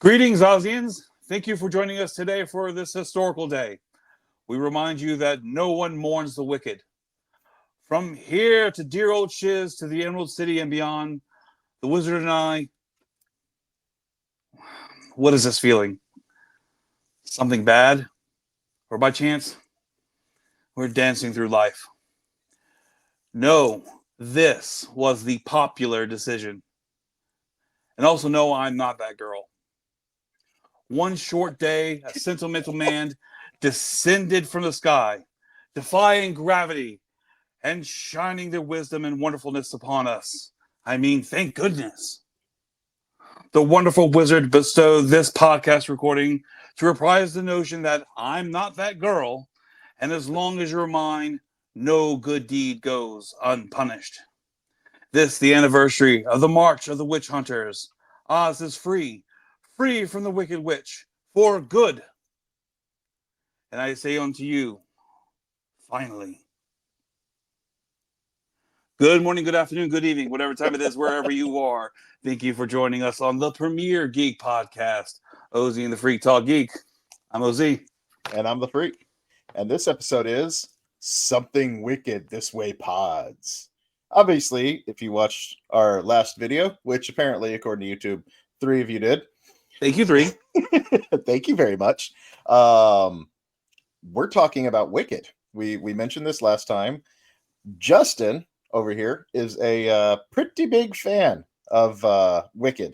Greetings, Ozians. Thank you for joining us today for this historical day. We remind you that no one mourns the wicked. From here to dear old Shiz to the Emerald City and beyond, the wizard and I, what is this feeling? Something bad? Or by chance, we're dancing through life? No, this was the popular decision. And also, no, I'm not that girl. One short day, a sentimental man descended from the sky, defying gravity and shining their wisdom and wonderfulness upon us. I mean, thank goodness. The wonderful wizard bestowed this podcast recording to reprise the notion that I'm not that girl, and as long as you're mine, no good deed goes unpunished. This, the anniversary of the March of the Witch Hunters. Oz is free from the wicked witch, for good. And I say unto you, finally. Good morning, good afternoon, good evening, whatever time it is, wherever you are. Thank you for joining us on the Premier Geek Podcast, Ozzy and the Freak Talk Geek. I'm Ozzy. And I'm the Freak. And this episode is Something Wicked This Way Pods. Obviously, if you watched our last video, which apparently, according to YouTube, 3 of you did. Thank you, 3. Thank you very much. We're talking about Wicked. We mentioned this last time. Justin over here is a pretty big fan of Wicked.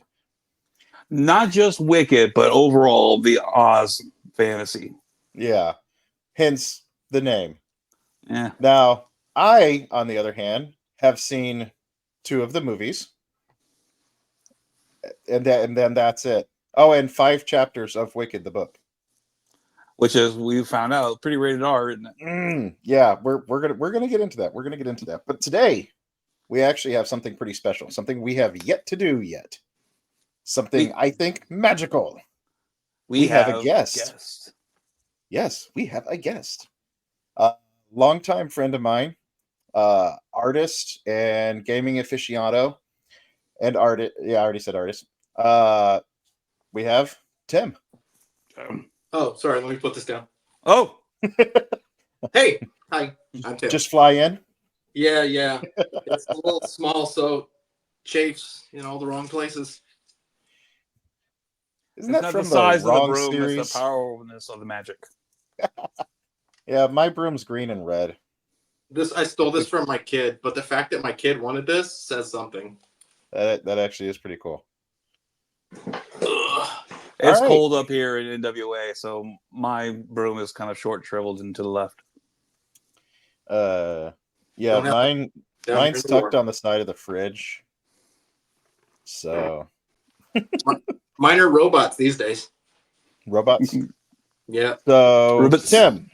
Not just Wicked, but overall the Oz fantasy. Yeah. Hence the name. Yeah. Now, I, on the other hand, have seen 2 of the movies. And then that's it. Oh, and 5 chapters of Wicked, the book. Which is, we found out, pretty rated R, isn't it? Yeah, we're gonna get into that. We're gonna get into that. But today, we actually have something pretty special. Something we have yet to do yet. Something I think magical. We have a guest. Yes, we have a guest. Longtime friend of mine, artist and gaming aficionado, and artist. Yeah, I already said artist. We have Tim. Oh, sorry. Let me put this down. Oh, Hey, hi. I'm Tim. Just fly in. Yeah. It's a little small, so chafes in all the wrong places. Isn't it's that not from the size the of the wrong broom, series? it's the powerfulness of the magic. Yeah, my broom's green and red. I stole this from my kid, but the fact that my kid wanted this says something. That actually is pretty cool. Ugh. It's right. cold up here in NWA, so my broom is kind of short shriveled and to the left. Yeah, Don't have mine's Down here tucked on the side of the fridge. So Mine are robots these days. robots. Yeah. So Robots. Tim,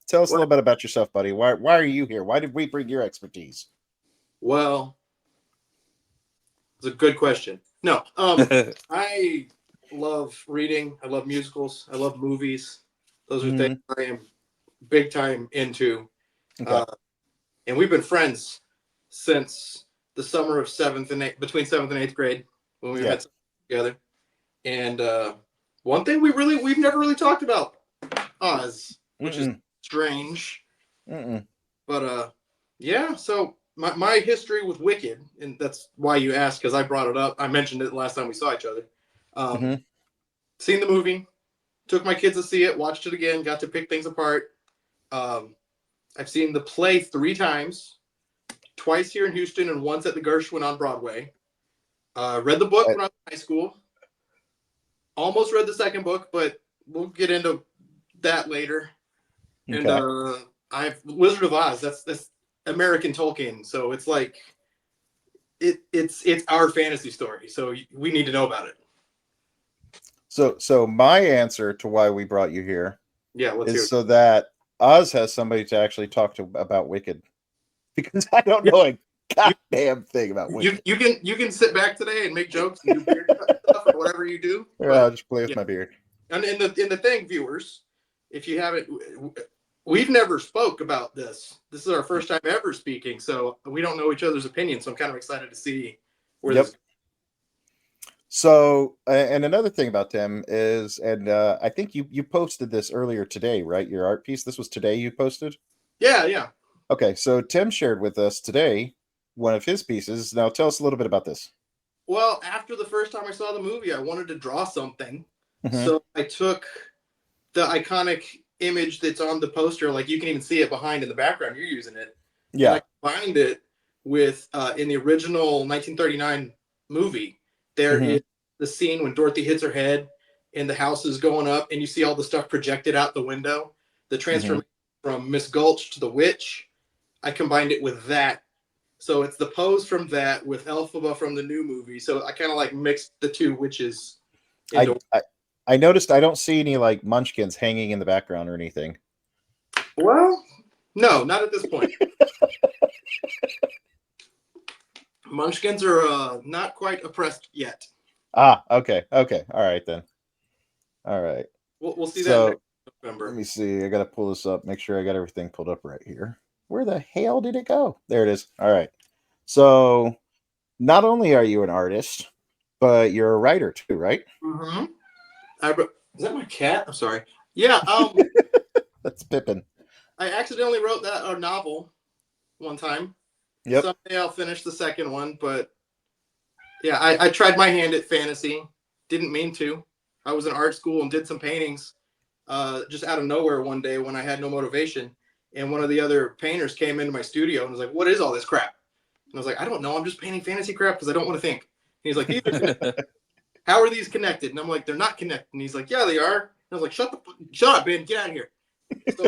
tell us a little bit about yourself, buddy. Why are you here? Why did we bring your expertise? Well, it's a good question. No, I love reading. I love musicals. I love movies. Those are things I am big time into. Okay. And we've been friends since the summer of between 7th and 8th grade when we met together. And one thing we've never really talked about Oz, which is strange. But yeah, so my history with Wicked, and that's why you asked, because I brought it up. I mentioned it last time we saw each other. Seen the movie, took my kids to see it, watched it again, got to pick things apart. I've seen the play 3 times, twice here in Houston and once at the Gershwin on Broadway. Read the book when I was in high school. Almost read the second book, but we'll get into that later. Okay. And I've Wizard of Oz. That's American Tolkien, so it's like it's our fantasy story. So we need to know about it. So my answer to why we brought you here is so that Oz has somebody to actually talk to about Wicked, because I don't know a goddamn thing about Wicked. You can sit back today and make jokes and do weird stuff or whatever you do. I'll just play with my beard. And in the thing, viewers, if you haven't, we've never spoke about this. This is our first time ever speaking, so we don't know each other's opinions. So I'm kind of excited to see where this. So, and another thing about Tim is, and I think you posted this earlier today, right? Your art piece. This was today you posted. Yeah. Okay, so Tim shared with us today one of his pieces. Now, tell us a little bit about this. Well, after the first time I saw the movie, I wanted to draw something. Mm-hmm. So I took the iconic image that's on the poster, like you can even see it behind in the background. You're using it. Yeah. And I combined it with, in the original 1939 movie, there Mhm. is the scene when Dorothy hits her head and the house is going up and you see all the stuff projected out the window. The transformation from Miss Gulch to the witch. I combined it with that. So it's the pose from that with Elphaba from the new movie. So I kind of like mixed the two witches into. I noticed I don't see any like munchkins hanging in the background or anything. Well, no, not at this point. Munchkins are not quite oppressed yet. Ah, okay. All right then. All right. We'll see that So next November. let me see. I gotta pull this up. Make sure I got everything pulled up right here. Where the hell did it go? There it is. All right. So not only are you an artist, but you're a writer too, right? Mm-hmm. Is that my cat? I'm sorry. Yeah. That's Pippin. I accidentally wrote that novel one time. Yep. Someday I'll finish the second one, but yeah, I tried my hand at fantasy. Didn't mean to. I was in art school and did some paintings just out of nowhere one day when I had no motivation. And one of the other painters came into my studio and was like, "What is all this crap?" And I was like, "I don't know. I'm just painting fantasy crap because I don't want to think." And he's like, "These are connected. How are these connected?" And I'm like, "They're not connected." And he's like, "Yeah, they are." And I was like, "Shut up, Ben. Get out of here." So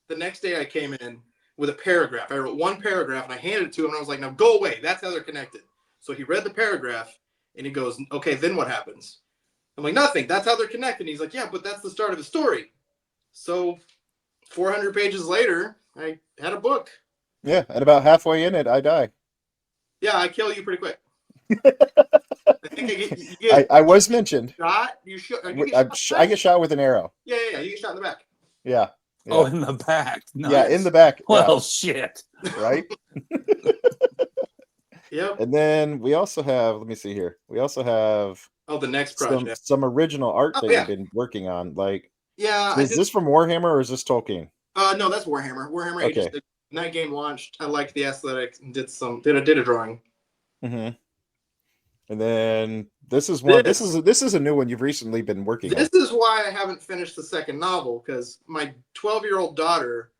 the next day I came in with a paragraph. I wrote one paragraph and I handed it to him and I was like, "Now go away. That's how they're connected." So he read the paragraph and he goes, "Okay, then what happens?" I'm like, "Nothing. That's how they're connected." And he's like, "Yeah, but that's the start of the story." So 400 pages later, I had a book. Yeah, and about halfway in it, I die. Yeah, I kill you pretty quick. I think you get I was mentioned. shot. You I get shot with an arrow. Yeah. You get shot in the back. Yeah. Oh, in the back. Nice. Yeah, in the back. Well, shit. Right? Yep. And then we also have, let me see here. We also have the next project. some original art that you've been working on. Like, yeah. so is this from Warhammer or is this Tolkien? No, that's Warhammer. Warhammer Okay. Ages. When that game launched, I liked the aesthetic and did a drawing. Mm-hmm. And then this is one. This is a new one you've recently been working on. This is why I haven't finished the second novel, because my 12-year-old daughter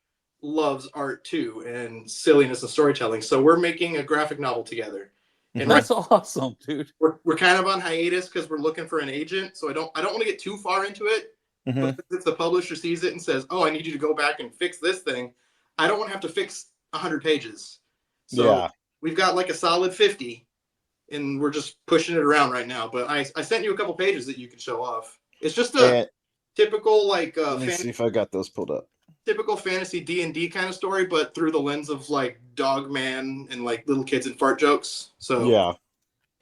loves art too and silliness and storytelling. So we're making a graphic novel together. And That's awesome, dude. We're kind of on hiatus because we're looking for an agent. So I don't want to get too far into it. Mm-hmm. But if the publisher sees it and says, "Oh, I need you to go back and fix this thing," I don't want to have to fix 100 pages. So we've got like a solid 50. And we're just pushing it around right now. But I sent you a couple pages that you can show off. It's just a typical like let me see if I got those pulled up. Typical fantasy D&D kind of story, but through the lens of like Dog Man and like little kids and fart jokes. So yeah,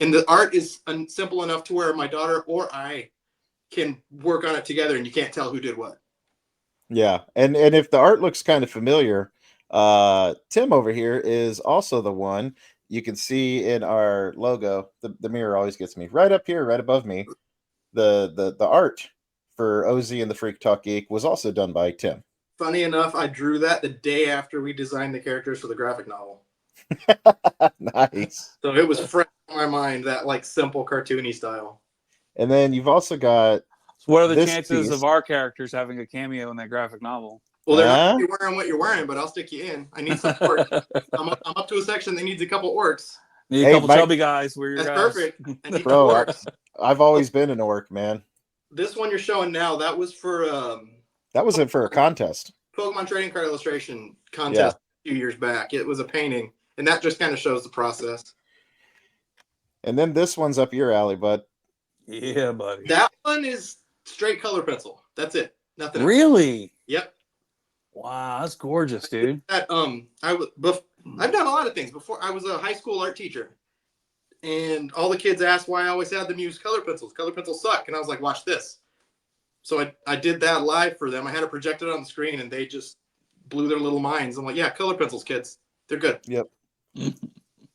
and the art is simple enough to where my daughter or I can work on it together, and you can't tell who did what. Yeah, and if the art looks kind of familiar, Tim over here is also the one. You can see in our logo, the mirror always gets me. Right up here, right above me, the art for OZ and the Freak Talk Geek was also done by Tim. Funny enough, I drew that the day after we designed the characters for the graphic novel. Nice. So it was fresh in my mind, that like simple cartoony style. And then you've also got. So what are the chances of our characters having a cameo in that graphic novel? Well, they're not going to be wearing what you're wearing, but I'll stick you in. I need some orcs. I'm up to a section that needs a couple orcs. Need a couple chubby guys. That's perfect. I need Bro, I've always been an orc, man. This one you're showing now, that was for that was it for a contest. Pokemon trading card illustration contest a few years back. It was a painting, and that just kind of shows the process. And then this one's up your alley, bud. Yeah, buddy. That one is straight color pencil. That's it. Nothing else. Really? Yep. Wow, that's gorgeous, dude. I've done a lot of things before. I was a high school art teacher, and all the kids asked why I always had them use color pencils. Color pencils suck, and I was like, "Watch this." So I did that live for them. I had it projected on the screen, and they just blew their little minds. I'm like, "Yeah, color pencils, kids. They're good." Yep. You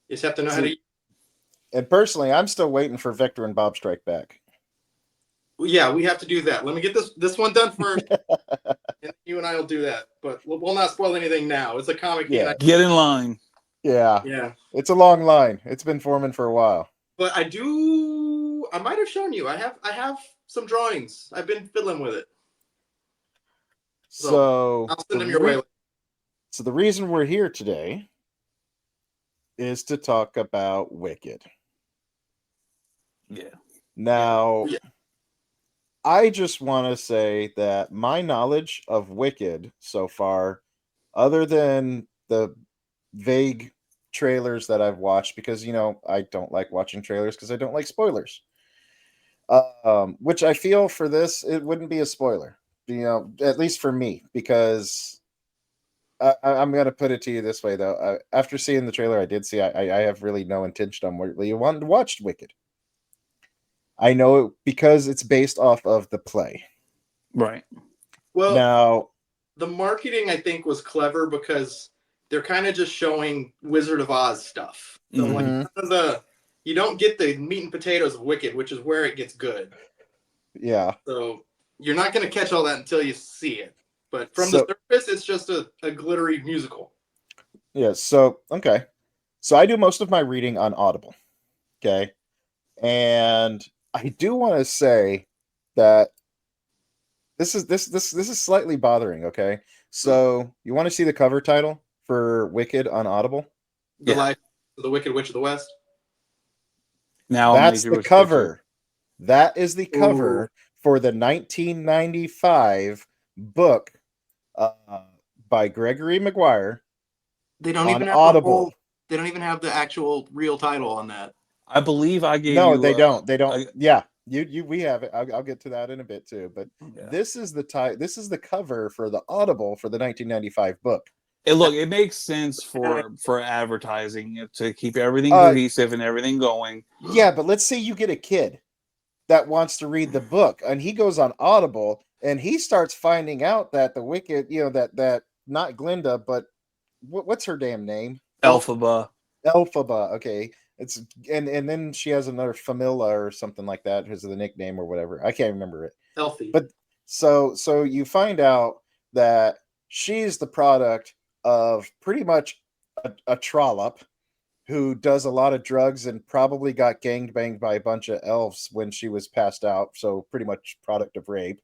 just have to know how to use. And personally, I'm still waiting for Victor and Bob Strike Back. Yeah, we have to do that. Let me get this one done first, and you and I will do that. But we'll not spoil anything now. It's a comic. Yeah. Get in line. Yeah. Yeah. It's a long line. It's been forming for a while. But I might have shown you. I have some drawings. I've been fiddling with it. So I'll send them your way. So the reason we're here today is to talk about Wicked. Yeah. Now, Yeah. I just want to say that my knowledge of Wicked so far, other than the vague trailers that I've watched, because I don't like watching trailers because I don't like spoilers. Which I feel for this, it wouldn't be a spoiler, at least for me, because I'm going to put it to you this way, though. After seeing the trailer, I have really no intention on really wanting to watch Wicked. I know it because it's based off of the play. Right. Well, now the marketing I think was clever because they're kind of just showing Wizard of Oz stuff. So you don't get the meat and potatoes of Wicked, which is where it gets good. Yeah. So you're not going to catch all that until you see it. But from the surface, it's just a glittery musical. Yeah. So okay. So I do most of my reading on Audible. Okay. And I do want to say that this is slightly bothering. Okay. So you want to see the cover title for Wicked on Audible? The Wicked Witch of the West. Now that's the cover. That is the cover for the 1995 book by Gregory Maguire. They don't even have Audible. They don't even have the actual real title on that. I believe I gave No, you, they don't. They don't. Yeah, we have it. I'll get to that in a bit too. But this is the This is the cover for the Audible for the 1995 book. It makes sense for advertising to keep everything cohesive and everything going. Yeah, but let's say you get a kid that wants to read the book, and he goes on Audible, and he starts finding out that the Wicked, that not Glinda, but what's her damn name? Elphaba. Okay. It's and then she has another Familla or something like that because of the nickname or whatever. I can't remember it. Elfie. But so you find out that she's the product of pretty much a trollop who does a lot of drugs and probably got gangbanged by a bunch of elves when she was passed out. So pretty much product of rape.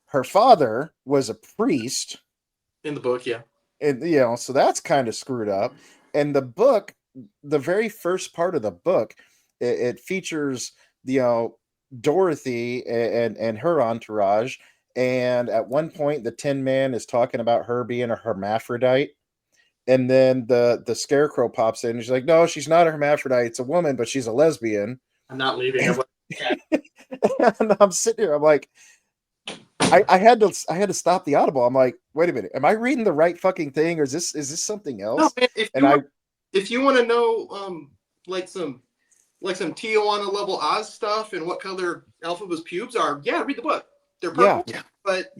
Her father was a priest. In the book, yeah. And so that's kind of screwed up. And the book, the very first part of the book, it features Dorothy and her entourage, and at one point the Tin Man is talking about her being a hermaphrodite, and then the Scarecrow pops in and she's like, no, she's not a hermaphrodite, it's a woman, but she's a lesbian. I'm not leaving. And I'm sitting here, I'm like, I had to stop the Audible. I'm like, wait a minute, am I reading the right fucking thing, or is this something else? No, man, if you want to know like some Tijuana level Oz stuff and what color Elphaba's pubes are, read the book. They're purple. Yeah. But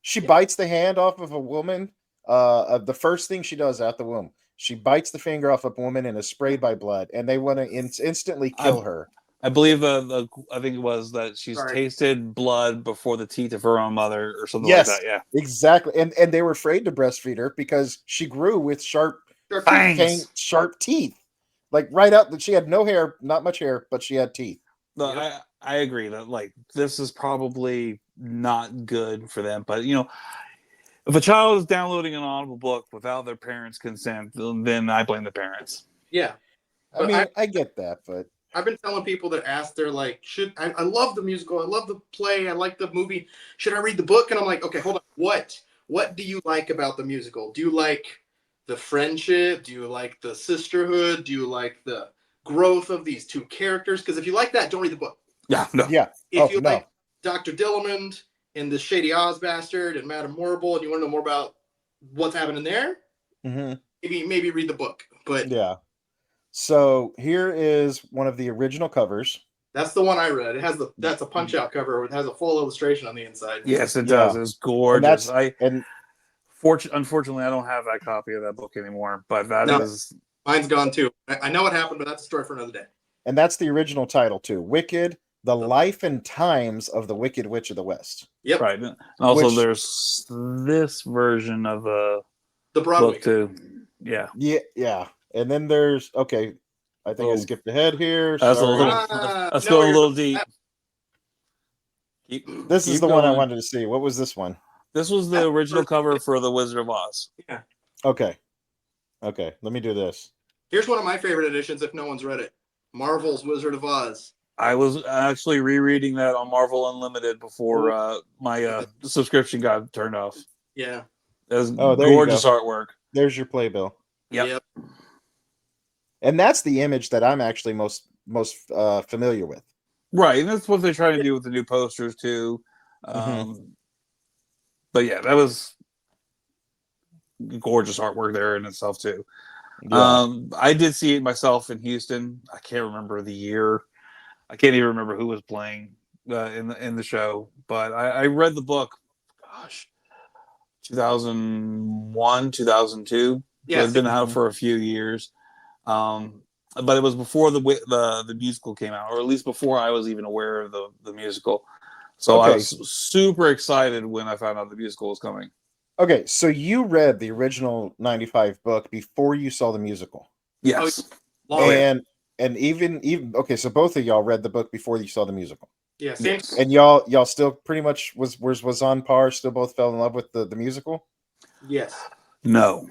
she bites the hand off of a woman. The first thing she does at the womb, she bites the finger off a woman and is sprayed by blood, and they want to instantly kill her. I believe I think it was that she's tasted blood before the teeth of her own mother or something like that. Yeah, exactly. And they were afraid to breastfeed her because she grew with sharp teeth, like right out. She had no hair, not much hair, but she had teeth. No, I agree that this is probably not good for them. But if a child is downloading an Audible book without their parents' consent, then I blame the parents. Yeah, I mean, I get that, but I've been telling people that ask, they're like, I love the musical, I love the play, I like the movie. Should I read the book? And I'm like, okay, hold on. What do you like about the musical? Do you like the friendship? Do you like the sisterhood? Do you like the growth of these two characters? Because if you like that, don't read the book. Yeah, no. Yeah. If you like Dr. Dillamond and the Shady Oz Bastard and Madame Morrible, and you want to know more about what's happening there, maybe read the book. But yeah. So here is one of the original covers. That's the one I read. That's a punch out cover. It has a full illustration on the inside. Yes, it does. It's gorgeous. And unfortunately, I don't have that copy of that book anymore. But that is Mine's gone too. I know what happened, but that's a story for another day. And that's the original title too. Wicked: The Life and Times of the Wicked Witch of the West. Yep. Right. And also, Which- there's this version of a The Broadway. book too. Yeah. Yeah. And then there's okay. I think I skipped ahead here. That's Sorry. that's No, going a you're little not. deep. This is Keep the one I going. wanted to see. What was this one? This was the original cover for The Wizard of Oz. Yeah. Okay. Let me do this. Here's one of my favorite editions. If no one's read it, Marvel's Wizard of Oz. I was actually rereading that on Marvel Unlimited before my subscription got turned off. Yeah. It was there gorgeous you go. artwork. There's your playbill. Yep. And that's the image that I'm actually most familiar with. Right, and that's what they're trying to do with the new posters too. But yeah, that was gorgeous artwork there in itself too. Yeah. I did see it myself in Houston. I can't remember the year. I can't even remember who was playing in the show. But I read the book. Gosh, 2001, 2002. Yeah, So it's been out for a few years. But it was before the musical came out, or at least before I was even aware of the musical. So I was super excited when I found out the musical was coming. Okay, so you read the original 95 book before you saw the musical. Yes. And even okay, so both of y'all read the book before you saw the musical. Yeah, same. And y'all still pretty much was on par, still both fell in love with the musical? Yes. No,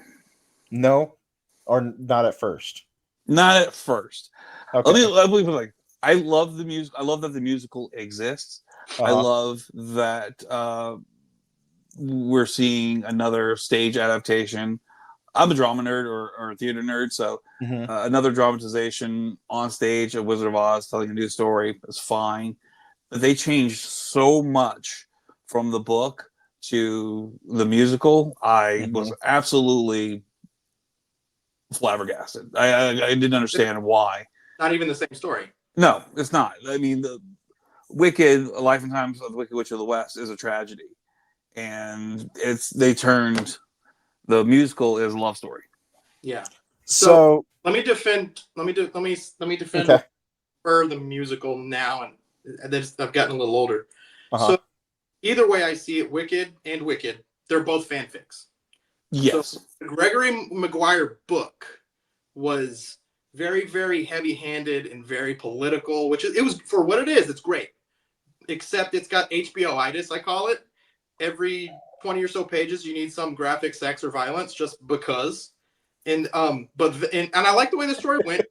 or not at first. Not at first. Okay. Let me put it like, I love the music. I love that the musical exists. I love that we're seeing another stage adaptation. I'm a drama nerd or a theater nerd, so another dramatization on stage of Wizard of Oz telling a new story is fine. But they changed so much from the book to the musical. I was absolutely flabbergasted. I didn't understand why. Not even the same story. No, it's not. I mean, the Wicked, A Life and Times of the Wicked Witch of the West is a tragedy, and they turned the musical is a love story. Yeah. So let me defend. Let me defend okay. for the musical now, and I've gotten a little older. So either way, I see it. Wicked and Wicked, they're both fanfics. Yes. So the Gregory Maguire book was very, very heavy-handed and very political, which it was for what it is. It's great, except it's got HBO-itis, I call it. Every 20 or so pages, you need some graphic sex or violence, just because. And I like the way the story went.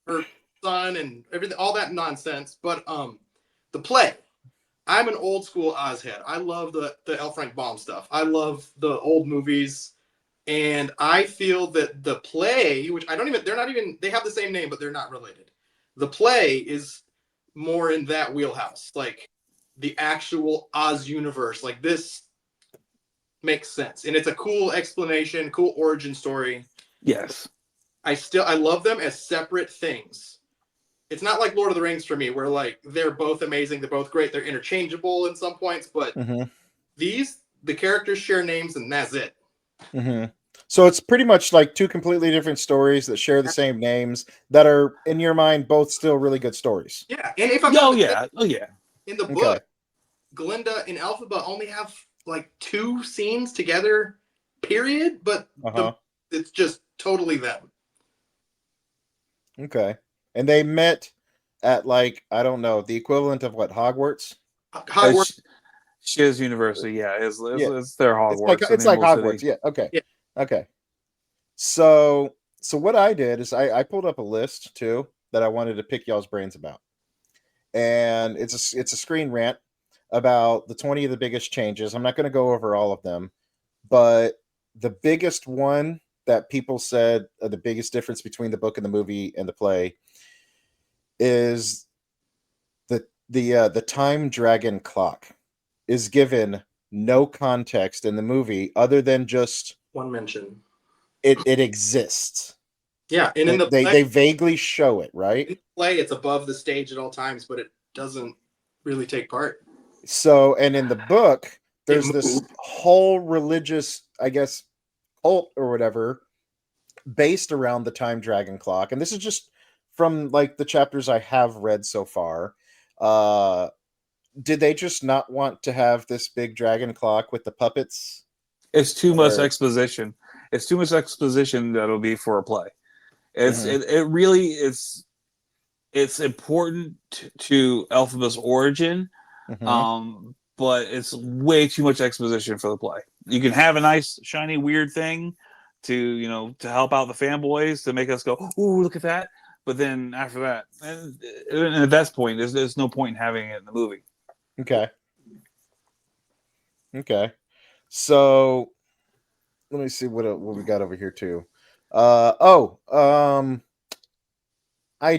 Her son and everything, all that nonsense. But the play. I'm an old school Oz head. I love the L. Frank Baum stuff. I love the old movies. And I feel that the play, which they have the same name, but they're not related. The play is more in that wheelhouse, like the actual Oz universe. Like this makes sense. And it's a cool explanation, cool origin story. Yes. I love them as separate things. It's not like Lord of the Rings for me, where like they're both amazing, they're both great, they're interchangeable in some points, but the characters share names and that's it. So it's pretty much like two completely different stories that share the same names that are in your mind both still really good stories. Yeah, and if I'm in the book, Glinda and Elphaba only have like 2 scenes together, period. But it's just totally them. Okay. And they met at like, I don't know, the equivalent of what, Hogwarts? Shiz University, it's their Hogwarts. It's like Hogwarts, city. Okay. So what I did is I pulled up a list too that I wanted to pick y'all's brains about. And it's a screen rant about the 20 of the biggest changes. I'm not going to go over all of them, but the biggest one that people said the biggest difference between the book and the movie and the play is the time dragon clock is given no context in the movie other than just one mention. It exists. Yeah, and in they vaguely show it, right? In the play, it's above the stage at all times, but it doesn't really take part. So, and in the book, there's this whole religious, I guess, cult or whatever based around the time dragon clock, and this is just from like the chapters I have read so far. Did they just not want to have this big dragon clock with the puppets? It's too much Or- exposition. It's too much exposition that'll be for a play. Mhm. It really is. It's important to Elphaba's origin, Mhm. but it's way too much exposition for the play. You can have a nice, shiny, weird thing to help out the fanboys to make us go, "Ooh, look at that!" But then after that, and at that point, there's no point in having it in the movie. Okay. Okay. So let me see what we got over here too. I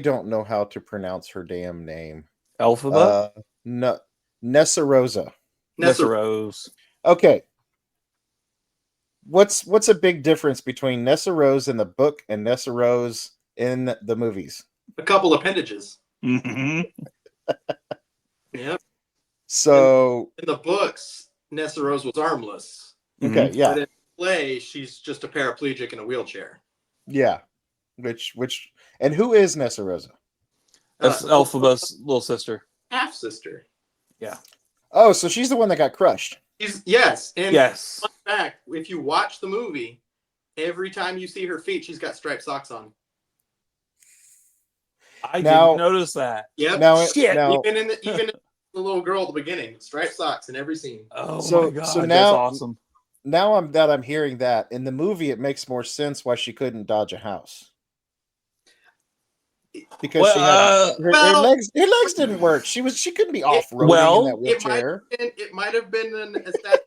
don't know how to pronounce her damn name. Elphaba, Uh, no, Nessa Rosa. Nessa Nessa, Rose. Okay. What's a big difference between Nessa Rose in the book and Nessa Rose in the movies? a couple appendages. Mm-hmm. Yep. So In the books, Nessa Rose was armless. okay, Mm-hmm. yeah, But in play, she's just a paraplegic in a wheelchair. yeah. Which and who is Nessa Rosa? That's Elphaba's little sister. Half sister. Yeah. Oh, so she's the one that got crushed. Yes. And Yes. fun fact, if you watch the movie, every time you see her feet, she's got striped socks on. I Now- didn't notice that. Yep. Shit. Even in the little girl at the beginning, striped socks in every scene. Oh So- my god, so that's now- awesome. Now I'm hearing that in the movie, it makes more sense why she couldn't dodge a house because she had her legs. Her legs didn't work. She couldn't be off roading in that wheelchair. It might have been an established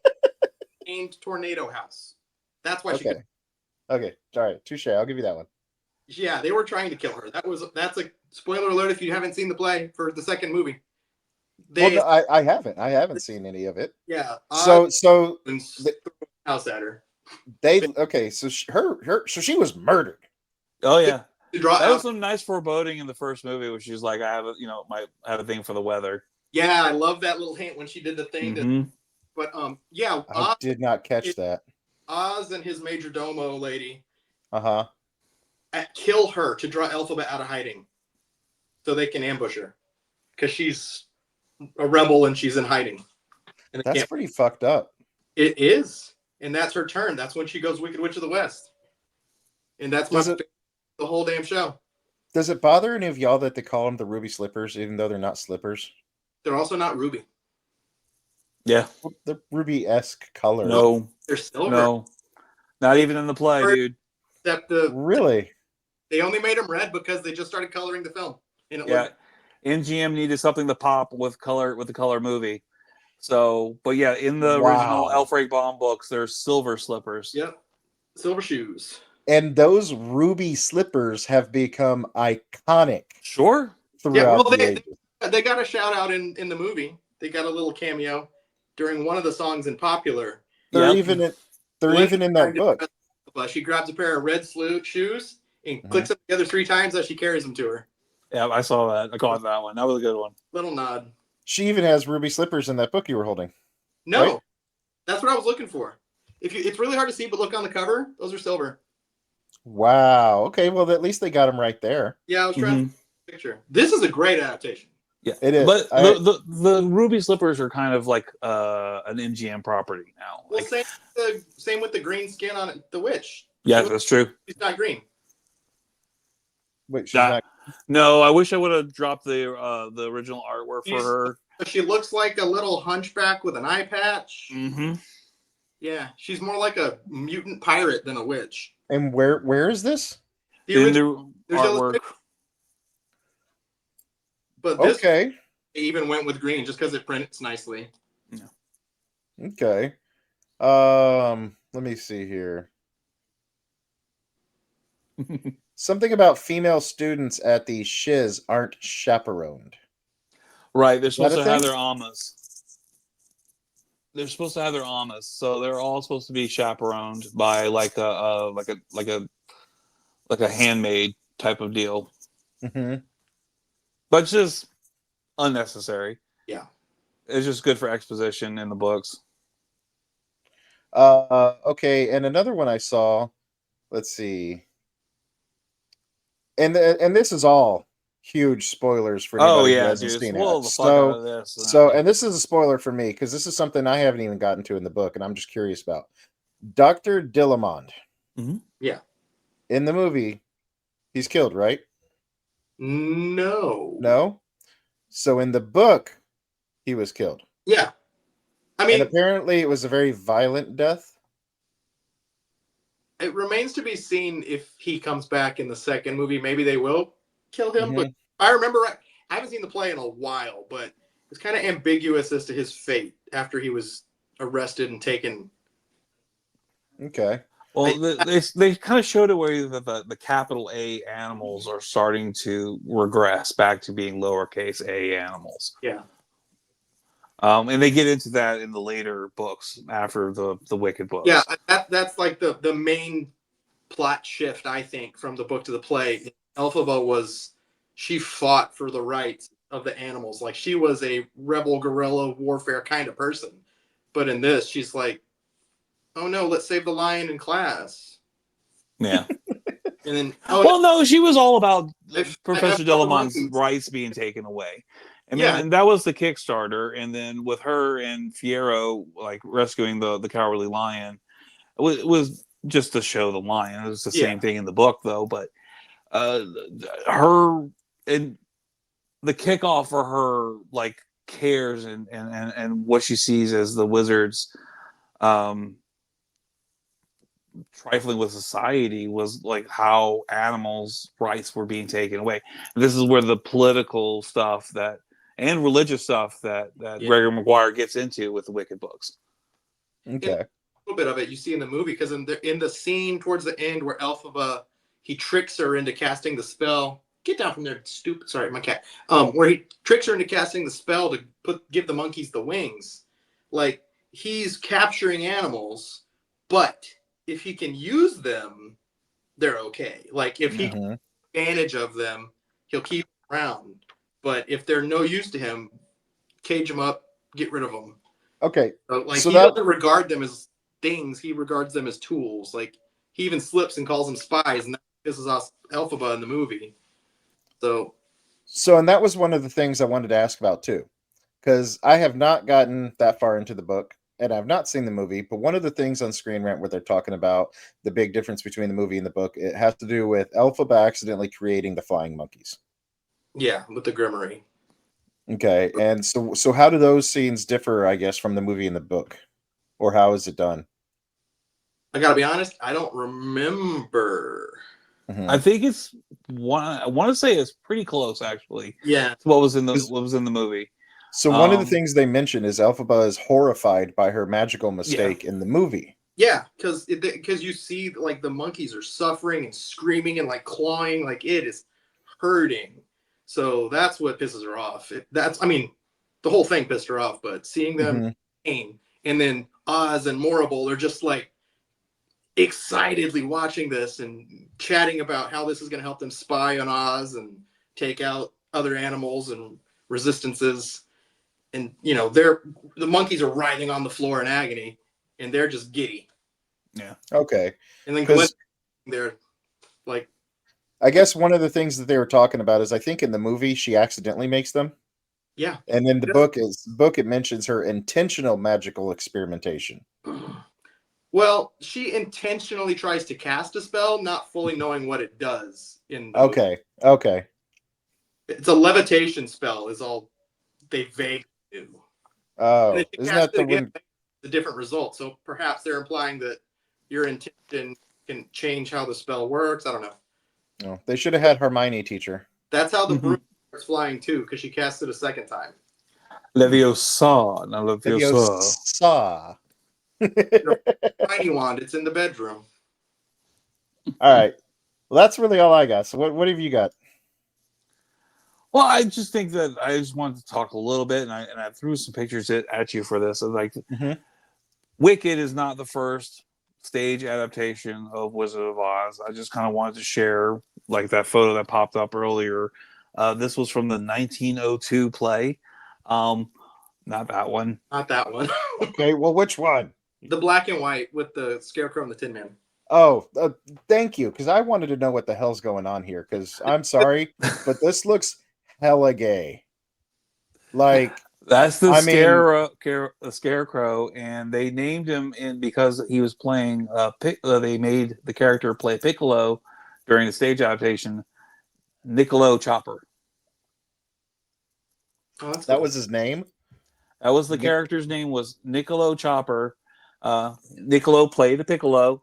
named Tornado House. That's why she Okay. Okay. All right. Touche. I'll give you that one. Yeah, they were trying to kill her. That's a spoiler alert if you haven't seen the play for the second movie. Well, no, I haven't. I haven't seen any of it. Yeah. So house at her. okay. So so she was murdered. Oh yeah, To draw that was out. some nice foreboding in the first movie, where she's like, I have might have a thing for the weather. Yeah, I love that little hint when she did the thing. Mhm. But yeah, I did not catch that. Oz and his major domo lady Uh-huh. kill her to draw Elphaba out of hiding, so they can ambush her because she's a rebel and she's in hiding. And That's pretty fucked up. it is, and that's her turn. That's when she goes Wicked Witch of the West, and that's the whole damn show. Does it bother any of y'all that they call them the ruby slippers, even though they're not slippers? They're also not ruby. Yeah. The ruby-esque color. No. They're silver. No. Not even in the play, dude. Except Really? they only made them red because they just started coloring the film. And it Yeah. MGM needed something to pop with the color movie. So, but yeah, in the original Alfred Baum books, there's silver slippers. Yep. Silver shoes. And those ruby slippers have become iconic Sure. throughout the ages. They got a shout out in the movie. They got a little cameo during one of the songs in Popular. They're even in that book. She grabs a pair of red shoes and clicks them together 3 times as she carries them to her. Yeah, I saw that. I caught that one. That was a good one. Little nod. She even has ruby slippers in that book you were holding. No, right? That's what I was looking for. It's really hard to see, but look on the cover. Those are silver. Wow. Okay. Well, at least they got them right there. Yeah, I was trying to picture. This is a great adaptation. Yeah, it is. But the ruby slippers are kind of like an MGM property now. Well, Like, same with the green skin on it, the witch. yeah, that's true. She's not green. Wait, she's not. No, I wish I would have dropped the original artwork for her. She looks like a little hunchback with an eye patch. Mm-hmm. Yeah, she's more like a mutant pirate than a witch. And where is this? In the artwork. But this Okay. they even went with green just because it prints nicely. Yeah. Okay. Let me see here. Something about female students at the shiz aren't chaperoned. Right, they're Is that supposed a to have thing? their amas. They're supposed to have their amas, so they're all supposed to be chaperoned by like a handmaid type of deal. Mm-hmm. But it's just unnecessary. Yeah. It's just good for exposition in the books. Okay, and another one I saw. Let's see. and this is all huge spoilers for Oh anybody who yeah, hasn't dude, seen spoil it. the fuck out of this. So, and this is a spoiler for me because this is something I haven't even gotten to in the book, and I'm just curious about. Dr. Dillamond. Mm-hmm. Yeah. In the movie, he's killed, right? No. No. So in the book, he was killed. Yeah. I mean, and apparently it was a very violent death. It remains to be seen if he comes back in the second movie. Maybe they will kill him. But I remember, I haven't seen the play in a while, but it's kind of ambiguous as to his fate after he was arrested and taken. Okay. Well, they kind of showed it where the capital A animals are starting to regress back to being lowercase a animals. Yeah. And they get into that in the later books after the Wicked books. Yeah, that's like the main plot shift, I think, from the book to the play. Elphaba she fought for the rights of the animals. Like, she was a rebel guerrilla warfare kind of person. But in this, she's like, oh no, let's save the lion in class. Yeah. And then, no, she was all about Professor Dillamond's rights being taken away. And that was the Kickstarter. And then with her and Fiero like rescuing the cowardly lion, it was just to show the lion. It was the same thing in the book, though. But her and the kickoff for her like cares and what she sees as the wizards trifling with society was like how animals' rights were being taken away. And this is where the political stuff and religious stuff that Gregor Maguire gets into with the Wicked books. Okay. A little bit of it you see in the movie, because in the scene towards the end where Elphaba, he tricks her into casting the spell. Get down from there, stupid. Sorry, my cat. Where he tricks her into casting the spell to give the monkeys the wings. Like, he's capturing animals, but if he can use them, they're okay. Like, if he can take advantage of them, he'll keep them around. But if they're no use to him, cage them up, get rid of them. Okay. So he doesn't regard them as things. He regards them as tools. Like, he even slips and calls them spies, and that pisses off Elphaba in the movie. So, and that was one of the things I wanted to ask about too, because I have not gotten that far into the book. And I've not seen the movie, but one of the things on Screen Rant where they're talking about the big difference between the movie and the book, it has to do with Elphaba accidentally creating the flying monkeys. Yeah, with the Grimoire. Okay, and so how do those scenes differ, I guess, from the movie and the book? Or how is it done? I gotta be honest, I don't remember. I think it's I want to say it's pretty close, actually. Yeah. To what was in the movie. So one of the things they mention is Elphaba is horrified by her magical mistake in the movie. Yeah, because you see, like, the monkeys are suffering and screaming and like clawing, like it is hurting. So that's what pisses her off. The whole thing pissed her off, but seeing them pain, and then Oz and Morrible are just like excitedly watching this and chatting about how this is going to help them spy on Oz and take out other animals and resistances. And, the monkeys are writhing on the floor in agony, and they're just giddy. Yeah. Okay. And then Glenn, they're like, I guess one of the things that they were talking about is I think in the movie she accidentally makes them. Yeah. And in the book it mentions her intentional magical experimentation. Well, she intentionally tries to cast a spell, not fully knowing what it does. Okay. It's a levitation spell, is all they vaguely do. Oh, isn't that the different result? So perhaps they're implying that your intention can change how the spell works. I don't know. No, they should have had Hermione teach her. That's how the broom starts flying too, because she cast it a second time. Leviosa, not Leviosa. Tiny wand. It's in the bedroom. All right. Well, that's really all I got. So what have you got? Well, I just think that I just wanted to talk a little bit, and I threw some pictures at you for this. Wicked is not the first stage adaptation of Wizard of Oz. I just kind of wanted to share like that photo that popped up earlier. This was from the 1902 play. Not that one. Not that one. Okay, well, which one? The black and white with the Scarecrow and the Tin Man. Oh, thank you, because I wanted to know what the hell's going on here. Because I'm sorry, but this looks hella gay. Like, That's the I mean, scarecrow, and they named him in because he was playing. They made the character play Piccolo during the stage adaptation. Niccolo Chopper. Oh, that's that cool. was his name. That was the Nick. character's name. Was Niccolo Chopper. Niccolo played the Piccolo,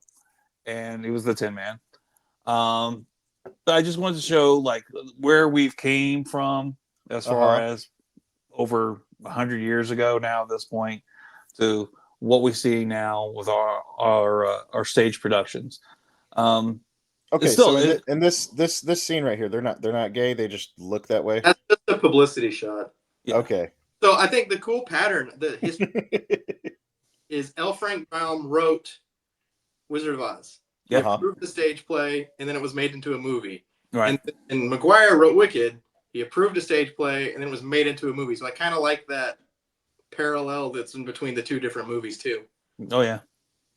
and he was the Tin Man. Um, I just wanted to show like where we've came from as far as over 100 years ago now at this point to what we see now with our stage productions. It's Okay, so still in this scene right here, they're not gay. They just look that way. That's just a publicity shot. yeah. Okay. So I think the cool pattern, the history is L. Frank Baum wrote Wizard of Oz. He Yep. approved the stage play, and then it was made into a movie. Right. And Maguire wrote Wicked. He approved a stage play, and then it was made into a movie. So I kind of like that parallel that's in between the two different movies too. Oh yeah,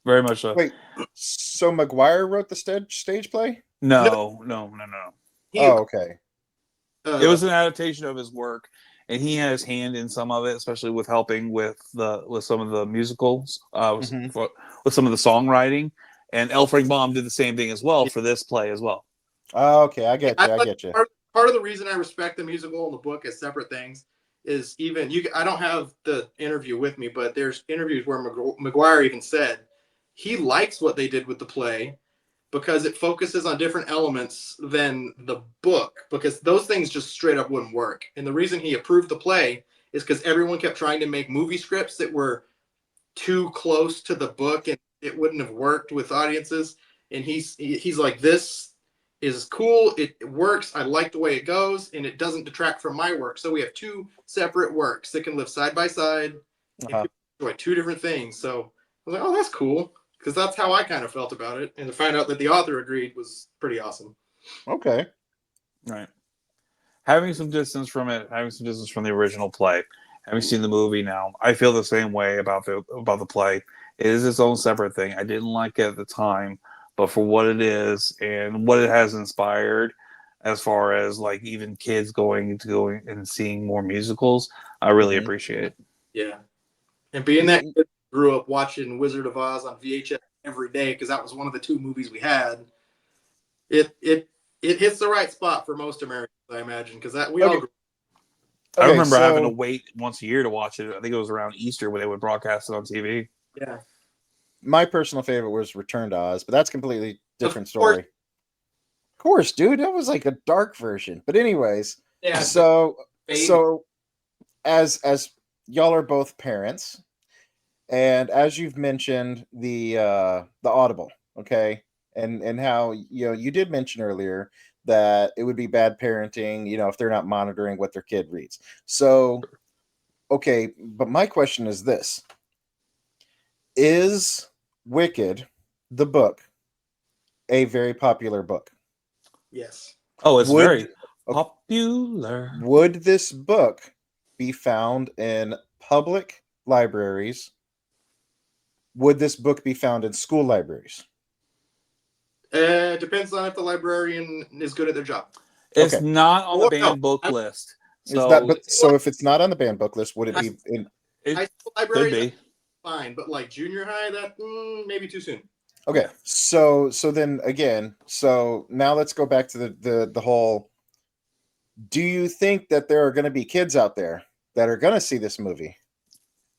very much so. Wait, so Maguire wrote the stage play? No. He, Oh, okay. It was an adaptation of his work, and he had his hand in some of it, especially with helping with some of the musicals, with some of the songwriting. And L. Frank Baum did the same thing as well for this play as well. Oh, okay, I get you. I get you. Part of the reason I respect the musical and the book as separate things is even you. I don't have the interview with me, but there's interviews where Maguire even said he likes what they did with the play because it focuses on different elements than the book, because those things just straight up wouldn't work. And the reason he approved the play is because everyone kept trying to make movie scripts that were too close to the book and it wouldn't have worked with audiences. And he's like, this is cool. It works. I like the way it goes, and it doesn't detract from my work. So we have two separate works that can live side by side and enjoy two different things. So I was like, oh, that's cool, because that's how I kind of felt about it. And to find out that the author agreed was pretty awesome. Okay. Right. Having some distance from it, having some distance from the original play, having seen the movie now, I feel the same way about the play. It is its own separate thing. I didn't like it at the time, but for what it is and what it has inspired, as far as like even kids going and seeing more musicals, I really appreciate it. Yeah, and being that kid grew up watching Wizard of Oz on VHS every day because that was one of the two movies we had. It hits the right spot for most Americans, I imagine, because that we all grew. I remember having to wait once a year to watch it. I think it was around Easter when they would broadcast it on TV. Yeah. My personal favorite was Return to Oz, but that's a completely different story. Of course, dude, that was like a dark version. But anyways, yeah. So as y'all are both parents, and as you've mentioned the Audible, okay, and how you did mention earlier that it would be bad parenting, if they're not monitoring what their kid reads. So, okay, but my question is this: is Wicked, the book, a very popular book? Yes. Oh, it's very popular. Would this book be found in public libraries? Would this book be found in school libraries? Depends on if the librarian is good at their job. It's not on the banned book list. So if it's not on the banned book list, would it be in high school library? Fine, but like junior high, that maybe too soon. Okay, so then again, so now let's go back to the whole. Do you think that there are going to be kids out there that are going to see this movie?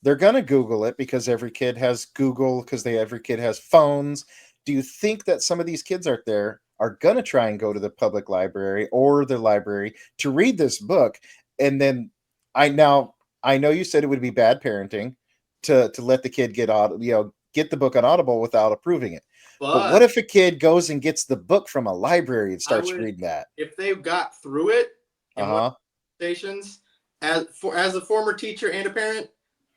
They're going to Google it because every kid has Google, because every kid has phones. Do you think that some of these kids out there are going to try and go to the public library or the library to read this book? And then I know you said it would be bad parenting to let the kid get the book on Audible without approving it. But what if a kid goes and gets the book from a library and starts reading that? If they got through it in stations, as a former teacher and a parent,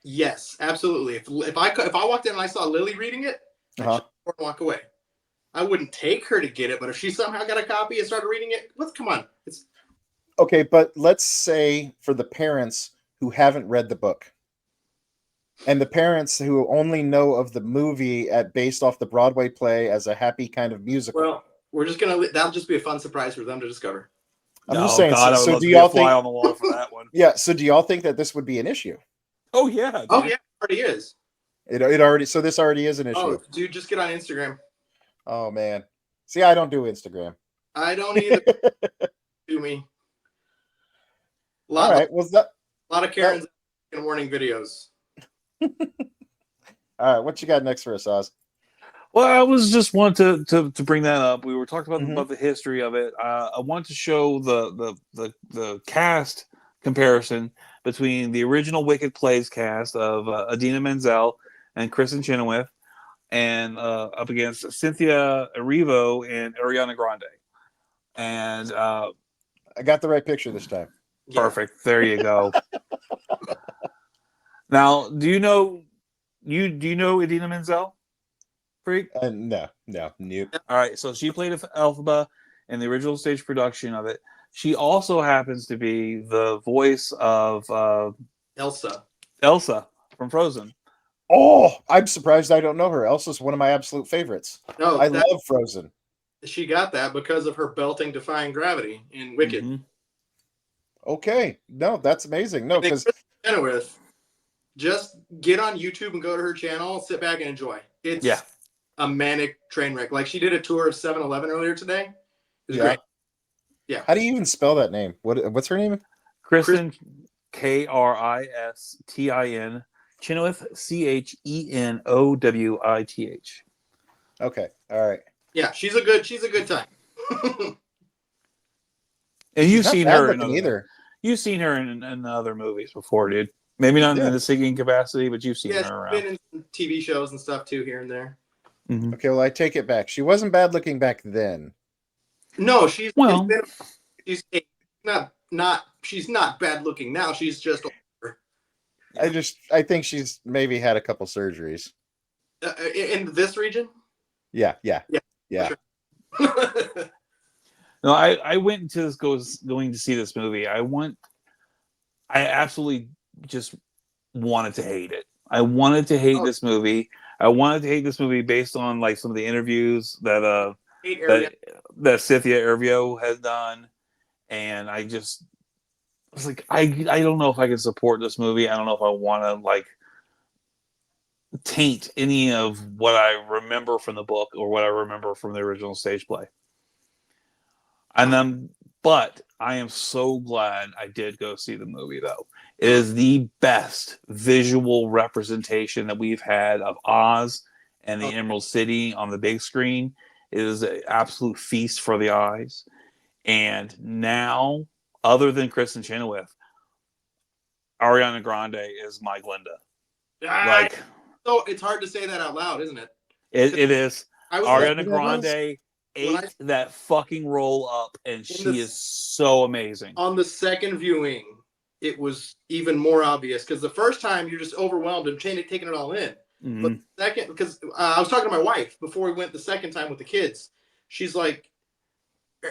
yes, absolutely. If I walked in and I saw Lily reading it, I'd walk away. I wouldn't take her to get it, but if she somehow got a copy and started reading it, come on. It's okay, but let's say for the parents who haven't read the book, And the parents who only know of the movie based off the Broadway play as a happy kind of musical. Well, we're just that'll just be a fun surprise for them to discover. I'm just saying. God, I would So love do to be a y'all fly think? on the wall for that one. Yeah. So do y'all think that this would be an issue? Oh yeah. Oh dude. yeah, it already is. It already. So this already is an issue. Oh, dude, just get on Instagram. Oh man. See, I don't do Instagram. I don't either. To me. All right. Was that? A lot of Karens and warning videos. All right. What you got next for us, Oz? Well, I was just wanted to bring that up. We were talking Mhm. about the history of it. I want to show the cast comparison between the original Wicked Plays cast of Idina Menzel and Kristen Chenoweth, and up against Cynthia Erivo and Ariana Grande. And I got the right picture this time. perfect. There you go. Now, do you know Idina Menzel? Freak? No, nope. All right, so she played Elphaba in the original stage production of it. She also happens to be the voice of Elsa from Frozen. Oh, I'm surprised I don't know her. Elsa's one of my absolute favorites. No, I love Frozen. She got that because of her belting Defying Gravity in Wicked. Mm-hmm. Okay. No, that's amazing. No, because Chenoweth, just get on YouTube and go to her channel, sit back and enjoy. It's a manic train wreck. Like, she did a tour of 7-Eleven earlier today. It was great. Yeah. How do you even spell that name? What's her name? Kristen, Kristin, Chenoweth, Chenowith. Okay. All right. Yeah, she's a good time. And you've She's seen not bad her looking either. You've seen her in other movies before, dude. Maybe not in the singing capacity, but you've seen her around. She's been in TV shows and stuff too, here and there. Mm-hmm. Okay, well, I take it back. She wasn't bad looking back then. No, she's not bad looking now. She's just older. I think she's maybe had a couple surgeries. In this region. Yeah. Sure. No, I went into this going to see this movie. I absolutely just wanted to hate it. I wanted to hate this movie. I wanted to hate this movie based on like some of the interviews that Cynthia Erivo has done, and I was like, I don't know if I can support this movie. I don't know if I want to like taint any of what I remember from the book or what I remember from the original stage play. And then, but I am so glad I did go see the movie, though. It is the best visual representation that we've had of Oz and the Emerald City on the big screen. It is an absolute feast for the eyes. And now, other than Kristen Chenoweth, Ariana Grande is my Glinda. Like, so it's hard to say that out loud, isn't it? It is. Ariana Grande ate I that fucking roll up, and she is so amazing. On the second viewing, it was even more obvious because the first time you're just overwhelmed and taking it all in. Mm-hmm. But the second, because I was talking to my wife before we went the second time with the kids, she's like,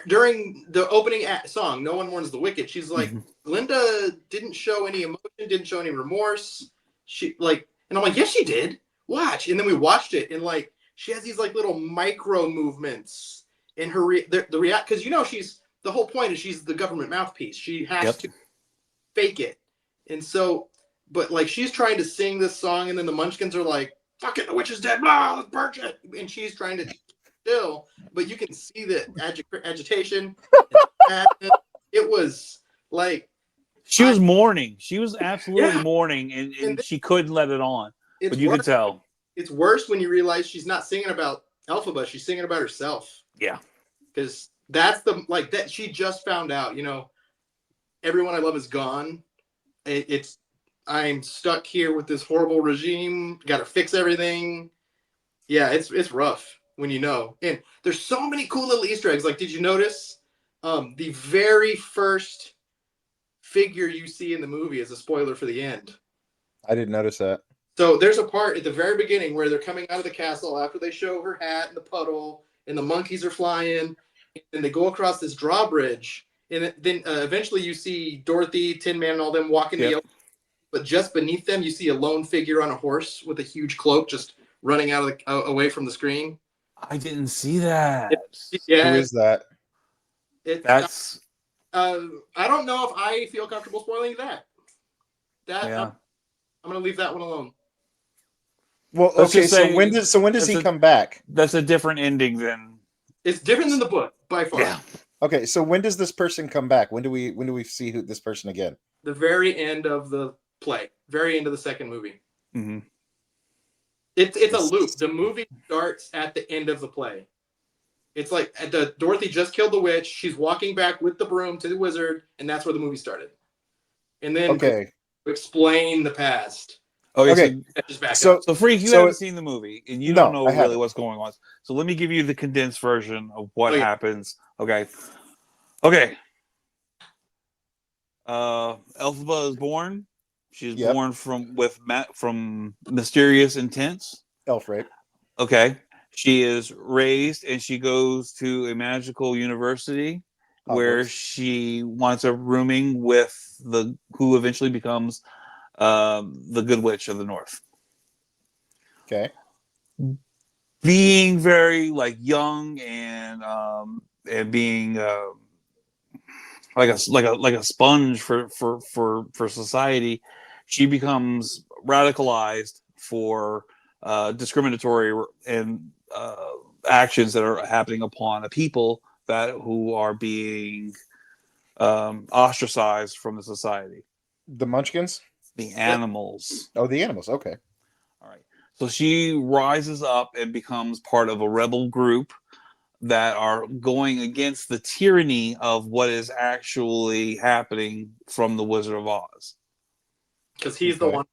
during the opening song, "No One Mourns the Wicked," she's like, Linda didn't show any emotion, didn't show any remorse. She like, and I'm like, yes, she did. Watch, and then we watched it, and like, she has these like little micro movements in her the react, because she's the whole point is she's the government mouthpiece. She has to fake it, and so, but like, she's trying to sing this song, and then the Munchkins are like, "Fuck it, the witch is dead, blah, let's burn it," and she's trying to still, but you can see the agitation. It was like she was mourning. She was absolutely mourning, and she couldn't let it on. But you could tell. It's worse when you realize she's not singing about Elphaba. She's singing about herself. Yeah. Because that's that she just found out, everyone I love is gone. I'm stuck here with this horrible regime. Got to fix everything. Yeah, it's rough when you know. And there's so many cool little Easter eggs. Like, did you notice the very first figure you see in the movie is a spoiler for the end? I didn't notice that. So there's a part at the very beginning where they're coming out of the castle after they show her hat in the puddle and the monkeys are flying, and they go across this drawbridge, and then eventually you see Dorothy, Tin Man, and all them walking the but just beneath them, you see a lone figure on a horse with a huge cloak just running out of away from the screen. I didn't see that. Yeah, Who is that? That's I don't know if I feel comfortable spoiling that. yeah. I'm gonna leave that one alone. Well, Let's okay. just So say when does he it's come back? That's a different ending than. It's different than the book by far. Yeah. Okay, so when does this person come back? When do we see this person again? The very end of the play, very end of the second movie. Mm-hmm. It's a loop. The movie starts at the end of the play. It's like Dorothy just killed the witch. She's walking back with the broom to the wizard, and that's where the movie started. And then explain the past. Okay. So Freak, you haven't seen the movie, and you don't know really what's going on. So let me give you the condensed version of what happens. Okay. Elphaba is born. She's born from mysterious intents. Elf rape. Okay. She is raised and she goes to a magical university where she winds up rooming with who eventually becomes the Good Witch of the North. Okay. Being very young and being like a sponge for society, she becomes radicalized for discriminatory and actions that are happening upon a people who are being ostracized from the society. The Munchkins? The animals. Oh, the animals. Okay. All right. So she rises up and becomes part of a rebel group that are going against the tyranny of what is actually happening from the Wizard of Oz. Because he's the one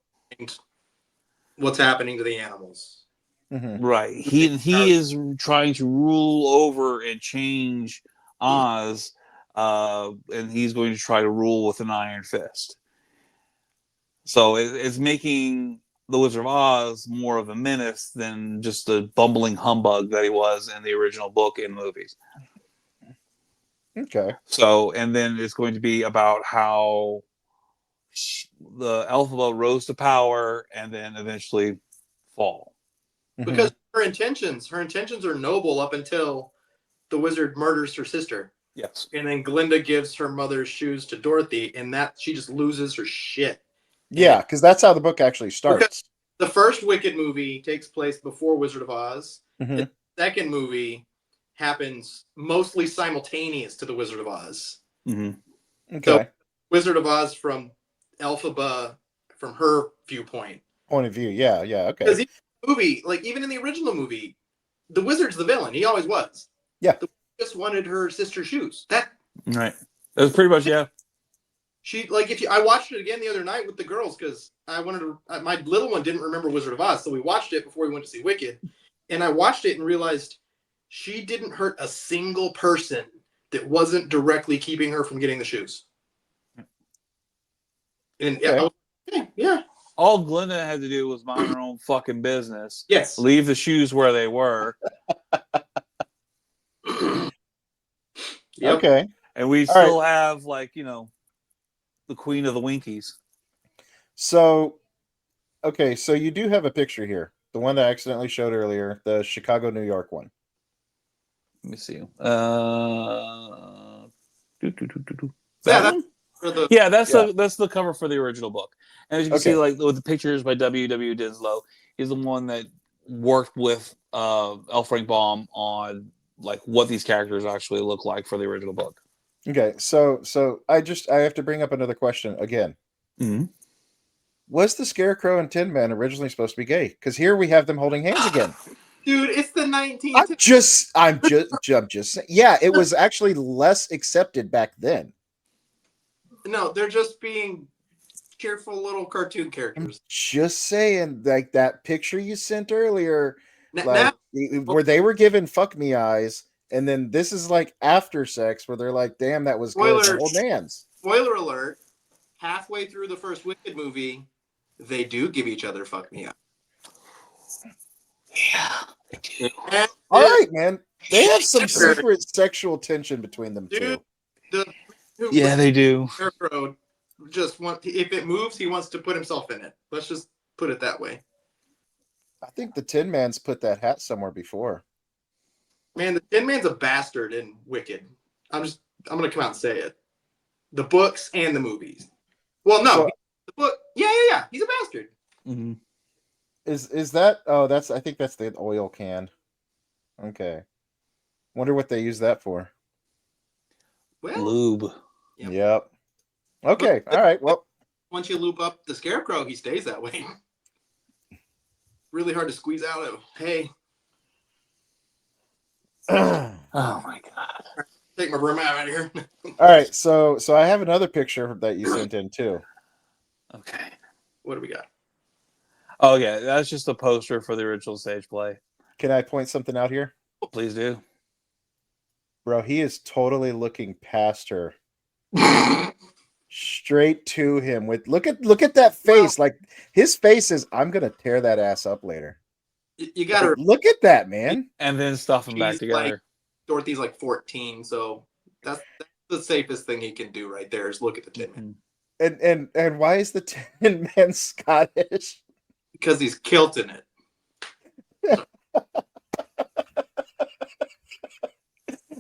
what's happening to the animals. Mm-hmm. Right. He is trying to rule over and change Oz, and he's going to try to rule with an iron fist. So it's making the Wizard of Oz more of a menace than just the bumbling humbug that he was in the original book and movies. Okay. So, and then it's going to be about how the Elphaba rose to power and then eventually fall. Because her intentions are noble up until the wizard murders her sister. Yes. And then Glinda gives her mother's shoes to Dorothy, and that she just loses her shit. Yeah, because that's how the book actually starts. The first Wicked movie takes place before Wizard of Oz. Mm-hmm. The second movie happens mostly simultaneous to the Wizard of Oz. Mm-hmm. Okay. So, Wizard of Oz from Elphaba, from her viewpoint. Point of view, yeah, okay. Because even in the original movie, the wizard's the villain. He always was. Yeah. The wizard just wanted her sister's shoes. Right. That was pretty much, yeah. She I watched it again the other night with the girls because I wanted to. My little one didn't remember Wizard of Oz, so we watched it before we went to see Wicked, and I watched it and realized she didn't hurt a single person that wasn't directly keeping her from getting the shoes. And yeah. All Glinda had to do was mind her own fucking business. Yes. Leave the shoes where they were. Yep. Okay. And we still have the Queen of the Winkies. So, so you do have a picture here. The one that I accidentally showed earlier, the Chicago, New York one. Let me see. That's the cover for the original book. And as you can see, with the pictures by W.W. Dinslow, he's the one that worked with L. Frank Baum on what these characters actually look like for the original book. Okay, so I have to bring up another question again. Mm-hmm. Was the Scarecrow and Tin Man originally supposed to be gay? Because here we have them holding hands again. Dude, it's the 19th. I'm just saying. Yeah, it was actually less accepted back then. No, they're just being cheerful little cartoon characters. I'm just saying, that picture you sent earlier, where they were given fuck me eyes, and then this is after sex, where they're like, damn, that was good. Hold hands. Spoiler alert, halfway through the first Wicked movie, they do give each other fuck me eyes. Yeah, they do. All right, man. They have some secret sexual tension between them, too. Yeah, they do. Scarecrow just if it moves, he wants to put himself in it. Let's just put it that way. I think the Tin Man's put that hat somewhere before. Man, the Tin Man's a bastard in Wicked. I'm gonna come out and say it. The books and the movies. Well, no, So- the book. Yeah. He's a bastard. Mm-hmm. Is that? Oh, that's. I think that's the oil can. Okay. Wonder what they use that for. Well, Lube. Yep. Okay. All right. Well, once you loop up the Scarecrow, he stays that way. Really hard to squeeze out of. Hey, Oh my god. take my broom out of here. all right. So I have another picture that you sent in too. Okay. What do we got? Oh yeah, that's just a poster for the original stage play. Can I point something out here? Please do. Bro, he is totally looking past her. Straight to him with look at that face. Like his face is, I'm gonna tear that ass up later. You gotta Look at that, man. And then stuff them back He's together. Dorothy's like 14, so that's the safest thing he can do right there is look at the Tin Man. And why is the Tin Man Scottish? Because he's kilting it.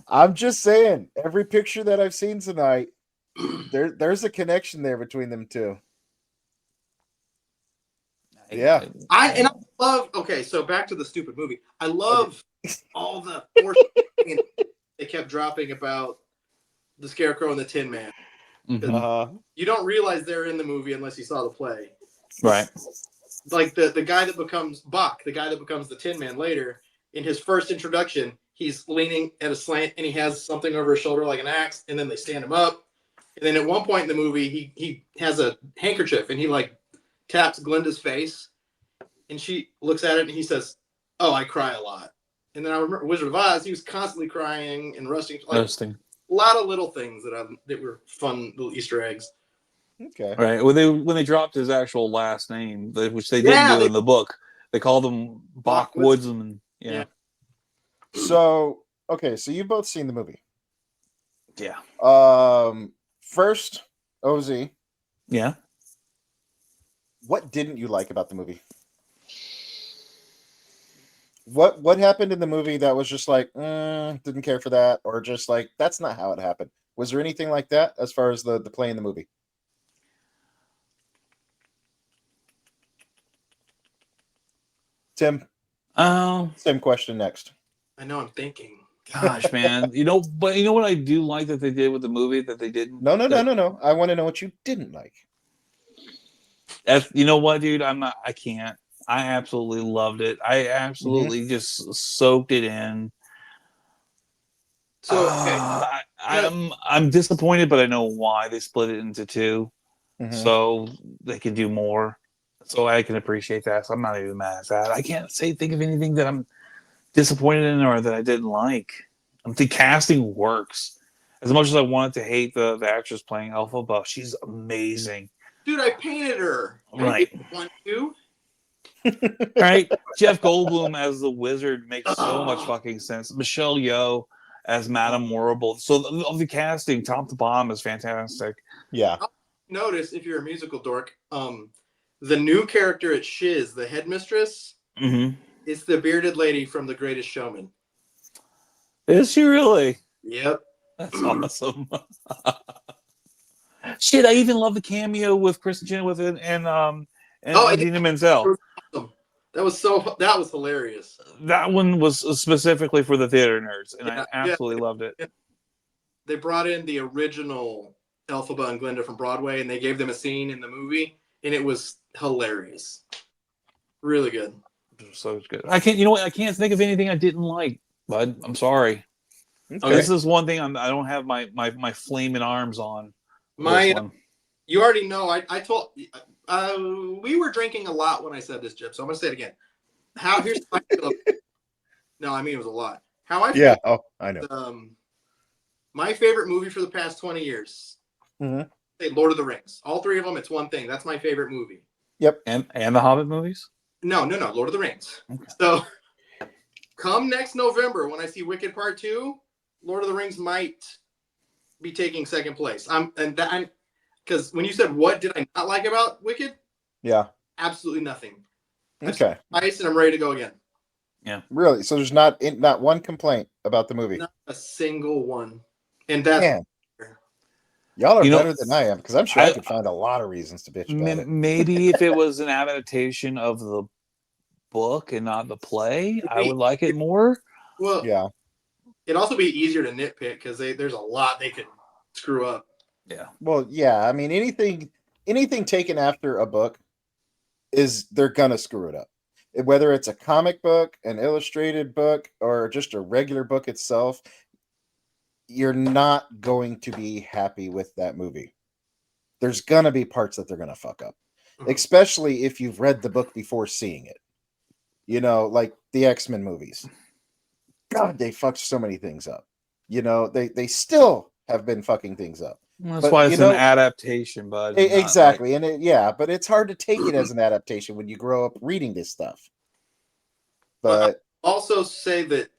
I'm just saying, every picture that I've seen tonight, there's a connection there between them two. Yeah. I love. Okay, so back to the stupid movie. I love all the they kept dropping about the Scarecrow and the Tin Man. Mhm. You don't realize they're in the movie unless you saw the play. Right. Like the guy that becomes Bach, the guy that becomes the Tin Man later, in his first introduction, he's leaning at a slant and he has something over his shoulder like an axe, and then they stand him up. And then at one point in the movie, he has a handkerchief and he like taps Glinda's face, and she looks at it and he says, "Oh, I cry a lot." And then I remember Wizard of Oz, he was constantly crying and rusting. Like, Interesting. a lot of little things that were fun little Easter eggs. Okay. Right. When they dropped his actual last name, which they didn't do in the book, they called him Bach Woodsman. Yeah. So okay, so you've both seen the movie. Yeah. First, OZ, Yeah. what didn't you like about the movie? What happened in the movie that was just like, didn't care for that, or just like that's not how it happened? Was there anything like that as far as the play in the movie? Tim, same question next. I know I'm thinking. Gosh, man. But you know what I do like that they did with the movie that they didn't? No. I want to know what you didn't like. You know what, dude? I can't. I absolutely loved it. I absolutely just soaked it in. So okay. I'm disappointed, but I know why they split it into two, so they could do more. So I can appreciate that. So I'm not even mad at that. I can't think of anything that I'm disappointed in or that I didn't like. The casting works. As much as I wanted to hate the actress playing Elphaba, she's amazing. Dude, I painted her. Right. One, two. Right. Jeff Goldblum as the wizard makes so much fucking sense. Michelle Yeoh as Madame Horrible. So the casting, top to bottom, is fantastic. Yeah. Notice if you're a musical dork, the new character at Shiz, the headmistress, is the bearded lady from The Greatest Showman. Is she really? Yep. That's awesome. Shit, I even love the cameo with Kristen Chenoweth and Idina Menzel. That was hilarious. That one was specifically for the theater nerds, and I absolutely loved it. They brought in the original Elphaba and Glinda from Broadway, and they gave them a scene in the movie, and it was hilarious. Really good. So good. I can't. You know what? I can't think of anything I didn't like, bud. I'm sorry. Okay. This is one thing I don't have my flaming arms on. You already know. I told we were drinking a lot when I said this, Jip. So I'm gonna say it again. Here's how I feel. No, I mean it was a lot. How I feel. Yeah. Oh, I know. My favorite movie for the past 20 years. Say Lord of the Rings. All three of them. It's one thing. That's my favorite movie. Yep. And the Hobbit movies. No. Lord of the Rings. Okay. So come next November when I see Wicked Part 2, Lord of the Rings might be taking second place. because when you said what did I not like about Wicked, Yeah. absolutely nothing. Okay. Twice and I'm ready to go again. Yeah. Really? So there's not one complaint about the movie. Not a single one. And that's Man. Y'all are You know, better than I am, because I'm sure I could find a lot of reasons to bitch about it. Maybe if it was an adaptation of the book and not the play, I would like it more. Well, yeah. It'd also be easier to nitpick because there's a lot they could screw up. Yeah. Well, yeah. I mean, anything taken after a book they're gonna screw it up. Whether it's a comic book, an illustrated book, or just a regular book itself, you're not going to be happy with that movie. There's gonna be parts that they're gonna fuck up, especially if you've read the book before seeing it. You know, like the X-Men movies. God, they fucked so many things up. You know, they still have been fucking things up. That's why it's an adaptation, bud. Exactly, and but it's hard to take it as an adaptation when you grow up reading this stuff. But I'll also say that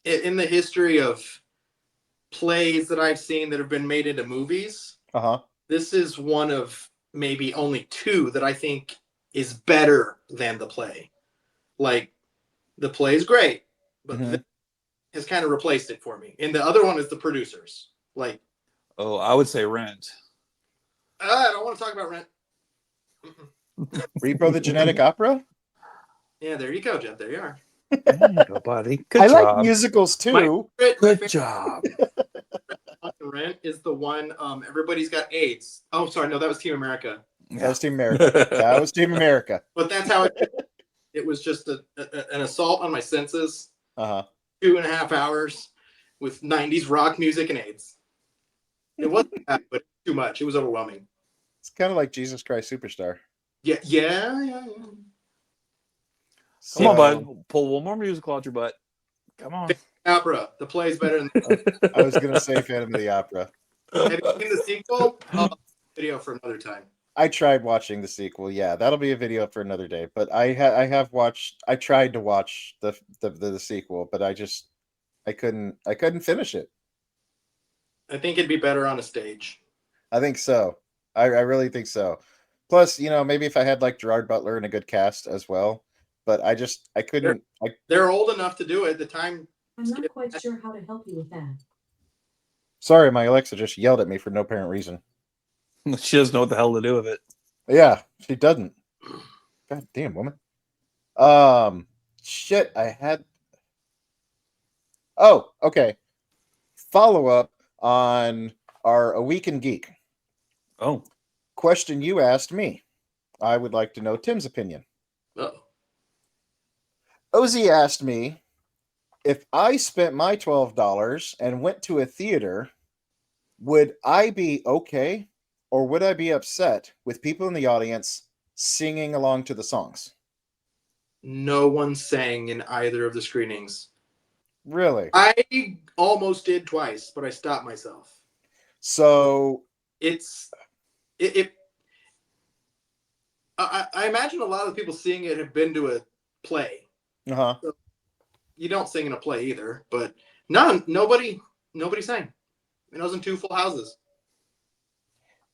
in the history of plays that I've seen that have been made into movies, this is one of maybe only two that I think is better than the play. Like, the play is great, but this has kind of replaced it for me. And the other one is The Producers. Like, I would say Rent. I don't want to talk about Rent. Repo the Genetic Opera? Yeah, there you go, Jeff. There you are. There you go, buddy. Good I job. like musicals too. Good job. Rent is the one. Everybody's got AIDS. Oh, sorry, no, that was Team America. That was Team America. That was Team America. But that's how it was. Just an assault on my senses. 2.5 hours with 90s rock music and AIDS. It wasn't that, but too much. It was overwhelming. It's kind of like Jesus Christ Superstar. Yeah. Come on, bud. Pull one more musical out your butt. Come on. Opera. The play is better than I was going to say Phantom of the Opera. Have you seen the sequel? Video for another time. I tried watching the sequel. Yeah, that'll be a video for another day. But I tried to watch the sequel, but I couldn't finish it. I think it'd be better on a stage. I think so. I really think so. Plus, maybe if I had like Gerard Butler and a good cast as well. But I couldn't. They're old enough to do it. The time. I'm not quite sure how to help you with that. Sorry, my Alexa just yelled at me for no apparent reason. She doesn't know what the hell to do with it. Yeah, she doesn't. God damn woman. Shit, I had. Oh, okay. Follow up on our A Week in Geek. Oh. Question you asked me. I would like to know Tim's opinion. Uh-oh. Ozzy asked me if I spent my $12 and went to a theater, would I be okay or would I be upset with people in the audience singing along to the songs? No one sang in either of the screenings. Really? I almost did twice, but I stopped myself. So I imagine a lot of the people seeing it have been to a play. So you don't sing in a play either, but nobody sang. And I was in 2 full houses.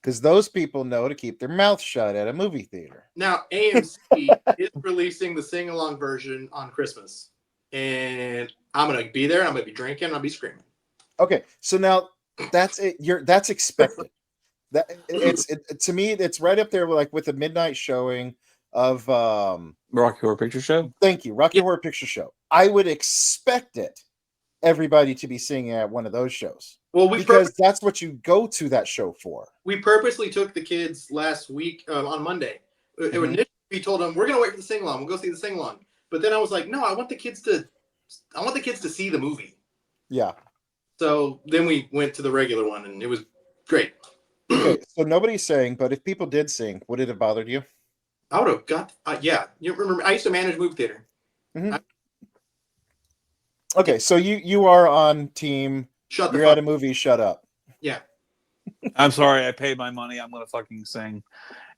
Because those people know to keep their mouth shut at a movie theater. Now, AMC is releasing the sing-along version on Christmas. And I'm going to be there. I'm going to be drinking. I'll be screaming. Okay, so now that's it. That's expected. To me, it's right up there with a midnight showing of Rocky Horror Picture Show. Thank you, Rocky Horror Picture Show. I would expect everybody to be singing at one of those shows. Well, because that's what you go to that show for. We purposely took the kids last week on Monday. Initially, we told them we're going to wait for the sing along. We'll go see the sing along. But then I was like, no, I want the kids to see the movie. Yeah. So then we went to the regular one, and it was great. Okay, so nobody's saying, but if people did sing, would it have bothered you? I would have got. Yeah, you remember? I used to manage movie theater. Okay, so you are on team. You're at a movie. Shut up. Yeah. I'm sorry. I paid my money. I'm gonna fucking sing,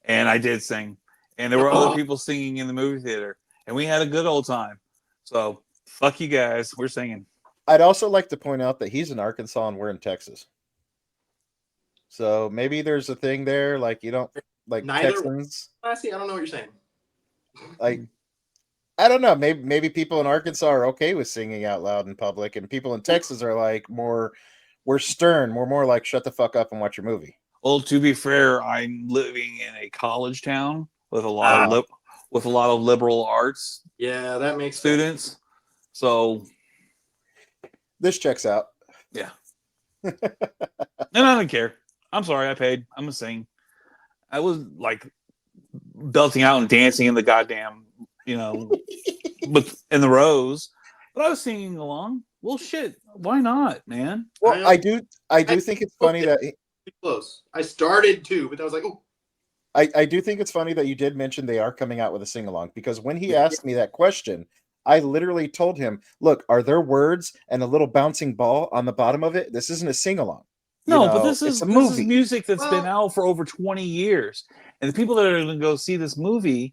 and I did sing, and there were other people singing in the movie theater, and we had a good old time. So fuck you guys. We're singing. I'd also like to point out that he's in Arkansas and we're in Texas. So maybe there's a thing there, like you don't like Neither- Texans. Classy, I don't know what you're saying. Like I don't know. Maybe people in Arkansas are okay with singing out loud in public, and people in Texas are like we're stern. We're more like shut the fuck up and watch your movie. Well, to be fair, I'm living in a college town with a lot of liberal arts Yeah, that makes students. So This checks out. yeah. And I don't care. I'm sorry, I paid. I'm gonna sing. I was like belting out and dancing in the goddamn, in the rows. But I was singing along. Well, shit, why not, man? Well, I do think it's funny that close. I started to, but I was like, oh. I do think it's funny that you did mention they are coming out with a sing along, because when he asked me that question, I literally told him, "Look, are there words and a little bouncing ball on the bottom of it? This isn't a sing along." No, but this is a movie. This is music that's been out for over 20 years, and the people that are going to go see this movie,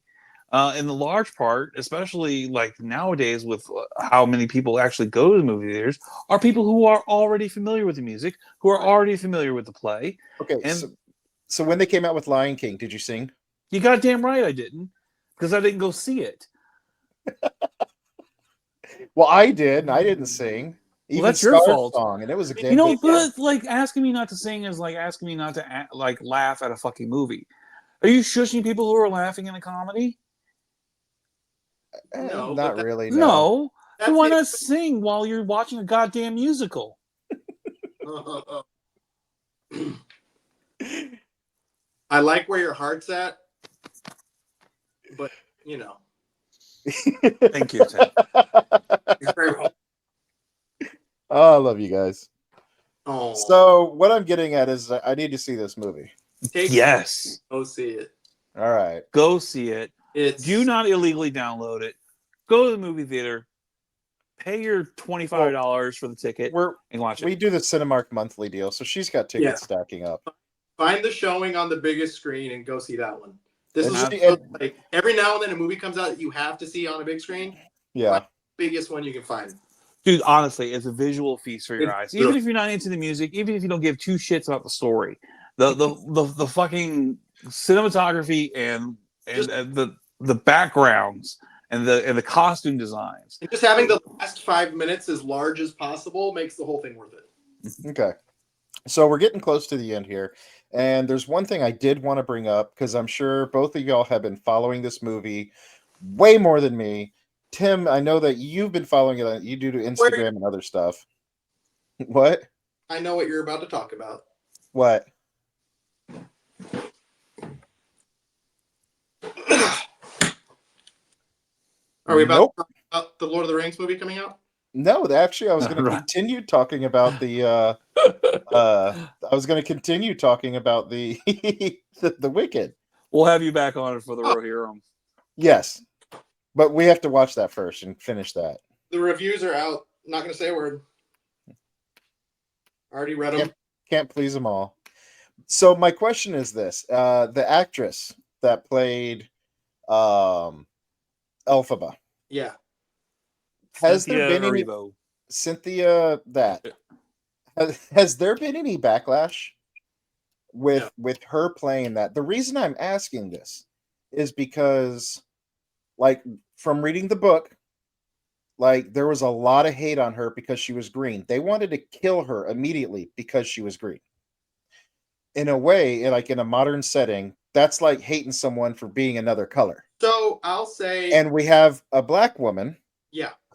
in the large part, especially like nowadays with how many people actually go to the movie theaters, are people who are already familiar with the music, who are already familiar with the play. Okay, and so when they came out with Lion King, did you sing? You goddamn right I didn't, because I didn't go see it. Well, I did, and I didn't sing. Well, that's your fault. Song, and it was a damn but like asking me not to sing is like asking me not to like laugh at a fucking movie. Are you shushing people who are laughing in a comedy? No, not really. No. Then why not sing while you're watching a goddamn musical? I like where your heart's at, but Thank you, Tim. You're very welcome. Oh, I love you guys. Oh. So what I'm getting at is I need to see this movie. Yes. Go see it. All right. Go see it. Do not illegally download it. Go to the movie theater. Pay your $25 for the ticket and watch it. We do the Cinemark monthly deal, so she's got tickets stacking up. Find the showing on the biggest screen and go see that one. This is like every now and then a movie comes out that you have to see on a big screen. Yeah. Find the biggest one you can find. Dude, honestly, it's a visual feast for your eyes. Even if you're not into the music, even if you don't give two shits about the story, the fucking cinematography and the backgrounds and the costume designs. And just having the last 5 minutes as large as possible makes the whole thing worth it. Okay. So we're getting close to the end here. And there's one thing I did want to bring up, because I'm sure both of y'all have been following this movie way more than me. Tim, I know that you've been following it. You do to Instagram and other stuff. What? I know what you're about to talk about. What? Are we about to talk about the Lord of the Rings movie coming out? No, actually, I was going to continue talking about the. I was going to continue talking about the the Wicked. We'll have you back on it for the Rohirrim. Yes, but we have to watch that first and finish that. The reviews are out. Not going to say a word. Already read them. Can't please them all. So my question is this: the actress that played Elphaba. Yeah. Has there been any Cynthia that has there been any backlash with her playing that? The reason I'm asking this is because, like, from reading the book, like, there was a lot of hate on her because she was green. They wanted to kill her immediately because she was green. In a way, like in a modern setting, that's like hating someone for being another color. So I'll say, and we have a black woman,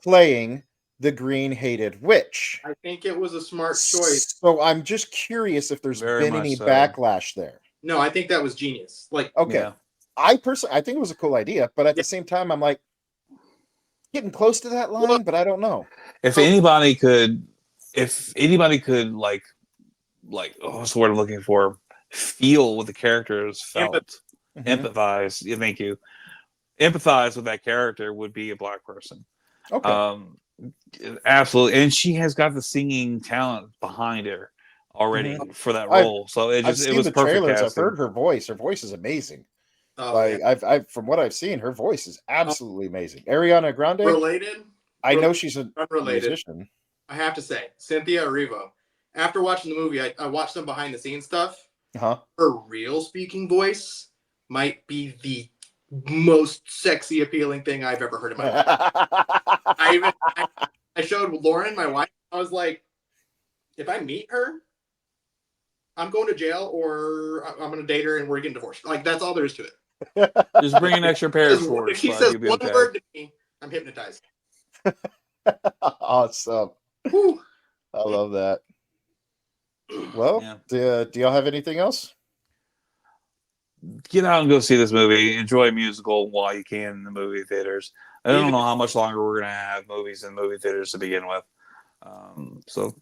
playing the green hated witch. I think it was a smart choice. So I'm just curious if there's been any backlash there. No, I think that was genius. Like, okay, I think it was a cool idea, but at the same time, I'm like getting close to that line, but I don't know. If anybody could like what's the word I'm looking for? Feel what the characters felt, empathize. Yeah, thank you. Empathize with that character would be a black person. Okay. Absolutely, and she has got the singing talent behind her already for that role. So it was perfect trailers. casting. I've heard her voice. Her voice is amazing. I've from what I've seen, her voice is absolutely amazing. Ariana Grande. Related? I know she's a unrelated musician. I have to say, Cynthia Erivo. After watching the movie, I watched some behind the scenes stuff, Uh-huh. Her real speaking voice might be the most sexy, appealing thing I've ever heard in my life. I showed Lauren, my wife. I was like, if I meet her, I'm going to jail or I'm going to date her and we're getting divorced. Like, that's all there is to it. Just bring an extra pair of shorts. If she says one word to me, I'm hypnotized. Awesome. Whew. I love that. Well, yeah. Do y'all have anything else? Get out and go see this movie. Enjoy a musical while you can in the movie theaters. I don't know how much longer we're going to have movies in movie theaters to begin with. So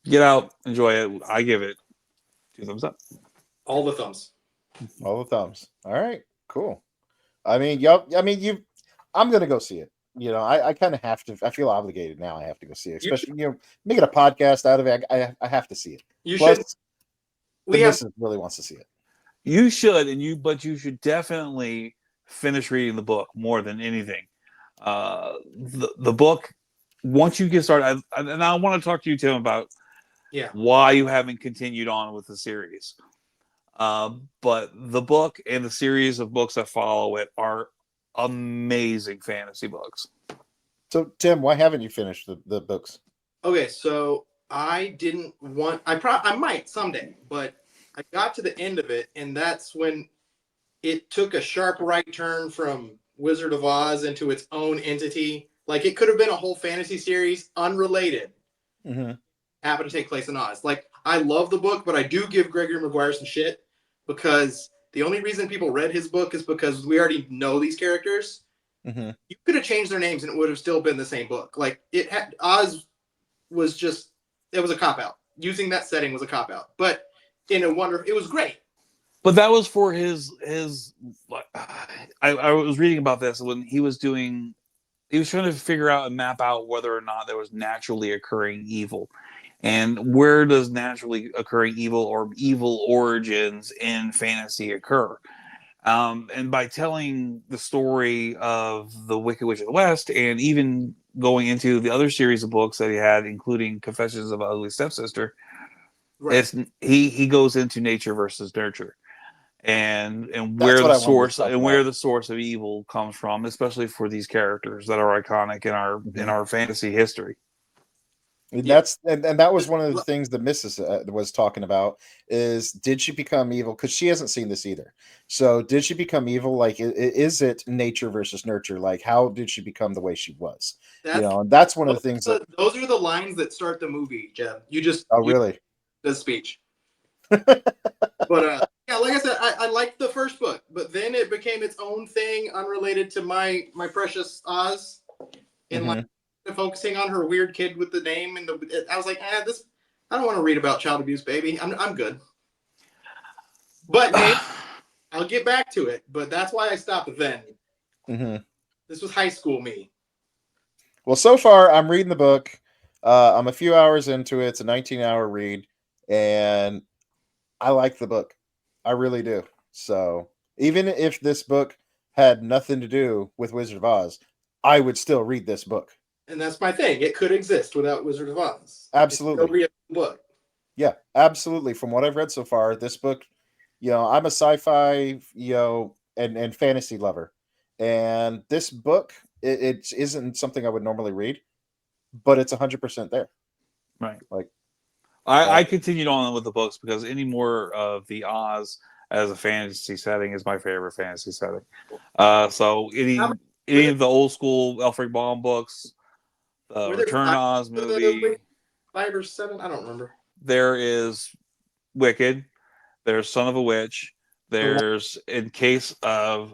get out, enjoy it. I give it 2 thumbs up. All the thumbs. All the thumbs. All right, cool. I mean, y'all. I mean, you. I'm gonna go see it. You know, I kind of have to. I feel obligated now. I have to go see it, especially making a podcast out of it. I have to see it. You Plus, should. The missus really wants to see it. You should, but you should definitely finish reading the book more than anything. The book, once you get started, and I want to talk to you, Tim, about why you haven't continued on with the series. But the book and the series of books that follow it are amazing fantasy books. So, Tim, why haven't you finished the books? Okay, so I didn't want. I might someday, but I got to the end of it, and that's when it took a sharp right turn from Wizard of Oz into its own entity. Like, it could have been a whole fantasy series unrelated. Mm-hmm. Happened to take place in Oz. Like, I love the book, but I do give Gregory Maguire some shit because the only reason people read his book is because we already know these characters. Mm-hmm. You could have changed their names and it would have still been the same book. Like, Oz was just, it was a cop out. Using that setting was a cop out, but it was great. But that was for his. I was reading about this when he was trying to figure out and map out whether or not there was naturally occurring evil, and where does naturally occurring evil or evil origins in fantasy occur. And by telling the story of the Wicked Witch of the West, and even going into the other series of books that he had, including Confessions of an Ugly Stepsister, right. He goes into nature versus nurture, and where the source of evil comes from, especially for these characters that are iconic in our fantasy history. And that was one of the things the missus was talking about is, did she become evil? Because she hasn't seen this either. So did she become evil? Like, is it nature versus nurture? Like, how did she become the way she was? And that's one of the things. Those are the lines that start the movie, Jeff. Really? The speech. But yeah, like I said, I liked the first book, but then it became its own thing, unrelated to my precious Oz, and focusing on her weird kid with the name, and I was like, this. I don't want to read about child abuse, baby. I'm good. But maybe I'll get back to it. But that's why I stopped then. Mm-hmm. This was high school me. Well, so far I'm reading the book. I'm a few hours into it. It's a 19-hour read, and I like the book. I really do. So even if this book had nothing to do with Wizard of Oz, I would still read this book. And that's my thing. It could exist without Wizard of Oz. Absolutely. It's a book. Yeah, absolutely. From what I've read so far, this book, I'm a sci-fi, and fantasy lover. And this book, it isn't something I would normally read, but it's 100% there. Right. Like, I continued on with the books because any more of the Oz as a fantasy setting is my favorite fantasy setting. So any of the old school Alfred Baum books, the Return to Oz movie, 5 or 7, I don't remember. There is Wicked. There's Son of a Witch. There's In Case of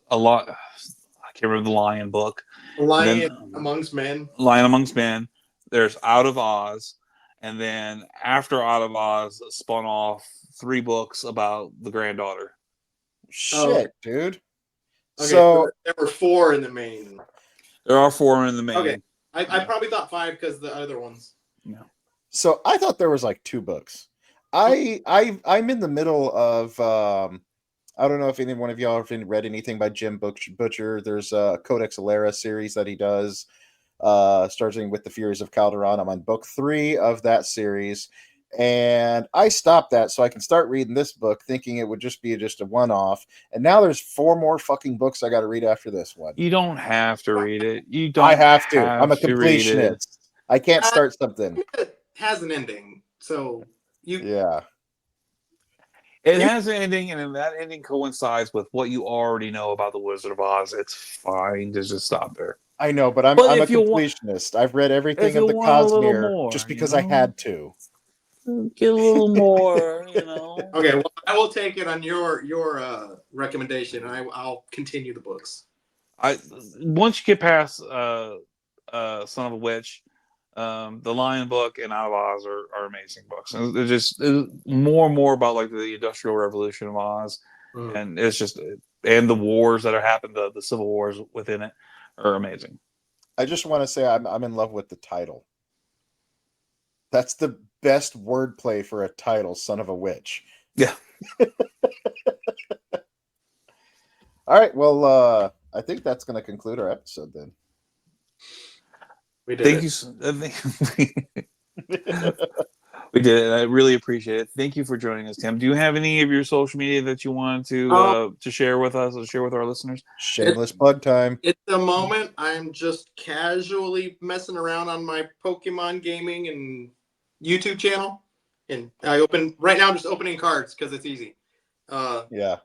a lot. I can't remember the Lion book. Lion Amongst Men. Lion Amongst Men. There's Out of Oz, and then after Out of Oz, spun off 3 books about the granddaughter. Shit, dude. Okay, so there were 4 in the main. There are 4 in the main. Okay, I probably thought 5 because the other ones. No. So I thought there was like 2 books. I'm in the middle of I don't know if any one of y'all have read anything by Jim Butcher. There's a Codex Alera series that he does, starting with the Furies of Calderon. I'm on book 3 of that series, And I stopped that so I can start reading this book, thinking it would just be a one-off. And now there's 4 more fucking books I got to read after this one. You don't have to read it. You don't. I have to. I'm a to read it. completionist. I can't start something. It has an ending, so Yeah. It has an ending, and that ending coincides with what you already know about the Wizard of Oz. It's fine to just stop there. I know, but I'm a completionist. I've read everything of the Cosmere just because I had to. Get a little more, Okay, well, I will take it on your recommendation, and I'll continue the books. Once you get past Son of a Witch, the Lion Book and Out of Oz are amazing books. And they're just more and more about like the Industrial Revolution of Oz, and it's just and the wars that are happened, the civil wars within it are amazing. I just want to say I'm in love with the title. That's the best wordplay for a title, Son of a Witch. Yeah. All right. Well, I think that's going to conclude our episode then. We did Thank you. We did it. I really appreciate it. Thank you for joining us, Tim. Do you have any of your social media that you wanted to share with us or share with our listeners? Shameless plug time. At the moment, I'm just casually messing around on my Pokemon gaming and YouTube channel, and I'm just opening cards because it's easy. Yeah.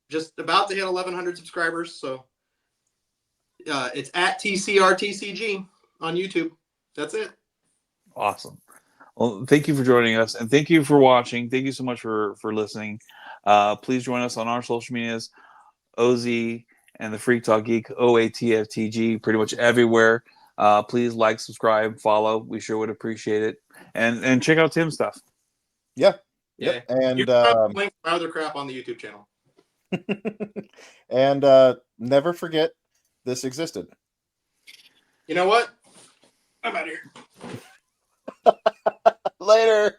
Just about to hit 1,100 subscribers, so it's at TCRTCG on YouTube. That's it. Awesome. Well, thank you for joining us, and thank you for watching. Thank you so much for listening. Please join us on our social medias, OZ and the Freak Talk Geek, OATFTG, pretty much everywhere. Please like, subscribe, follow. We sure would appreciate it. And check out Tim's stuff. Yeah. Yeah. And you can link my other crap on the YouTube channel. And never forget this existed. You know what? I'm out of here. Later.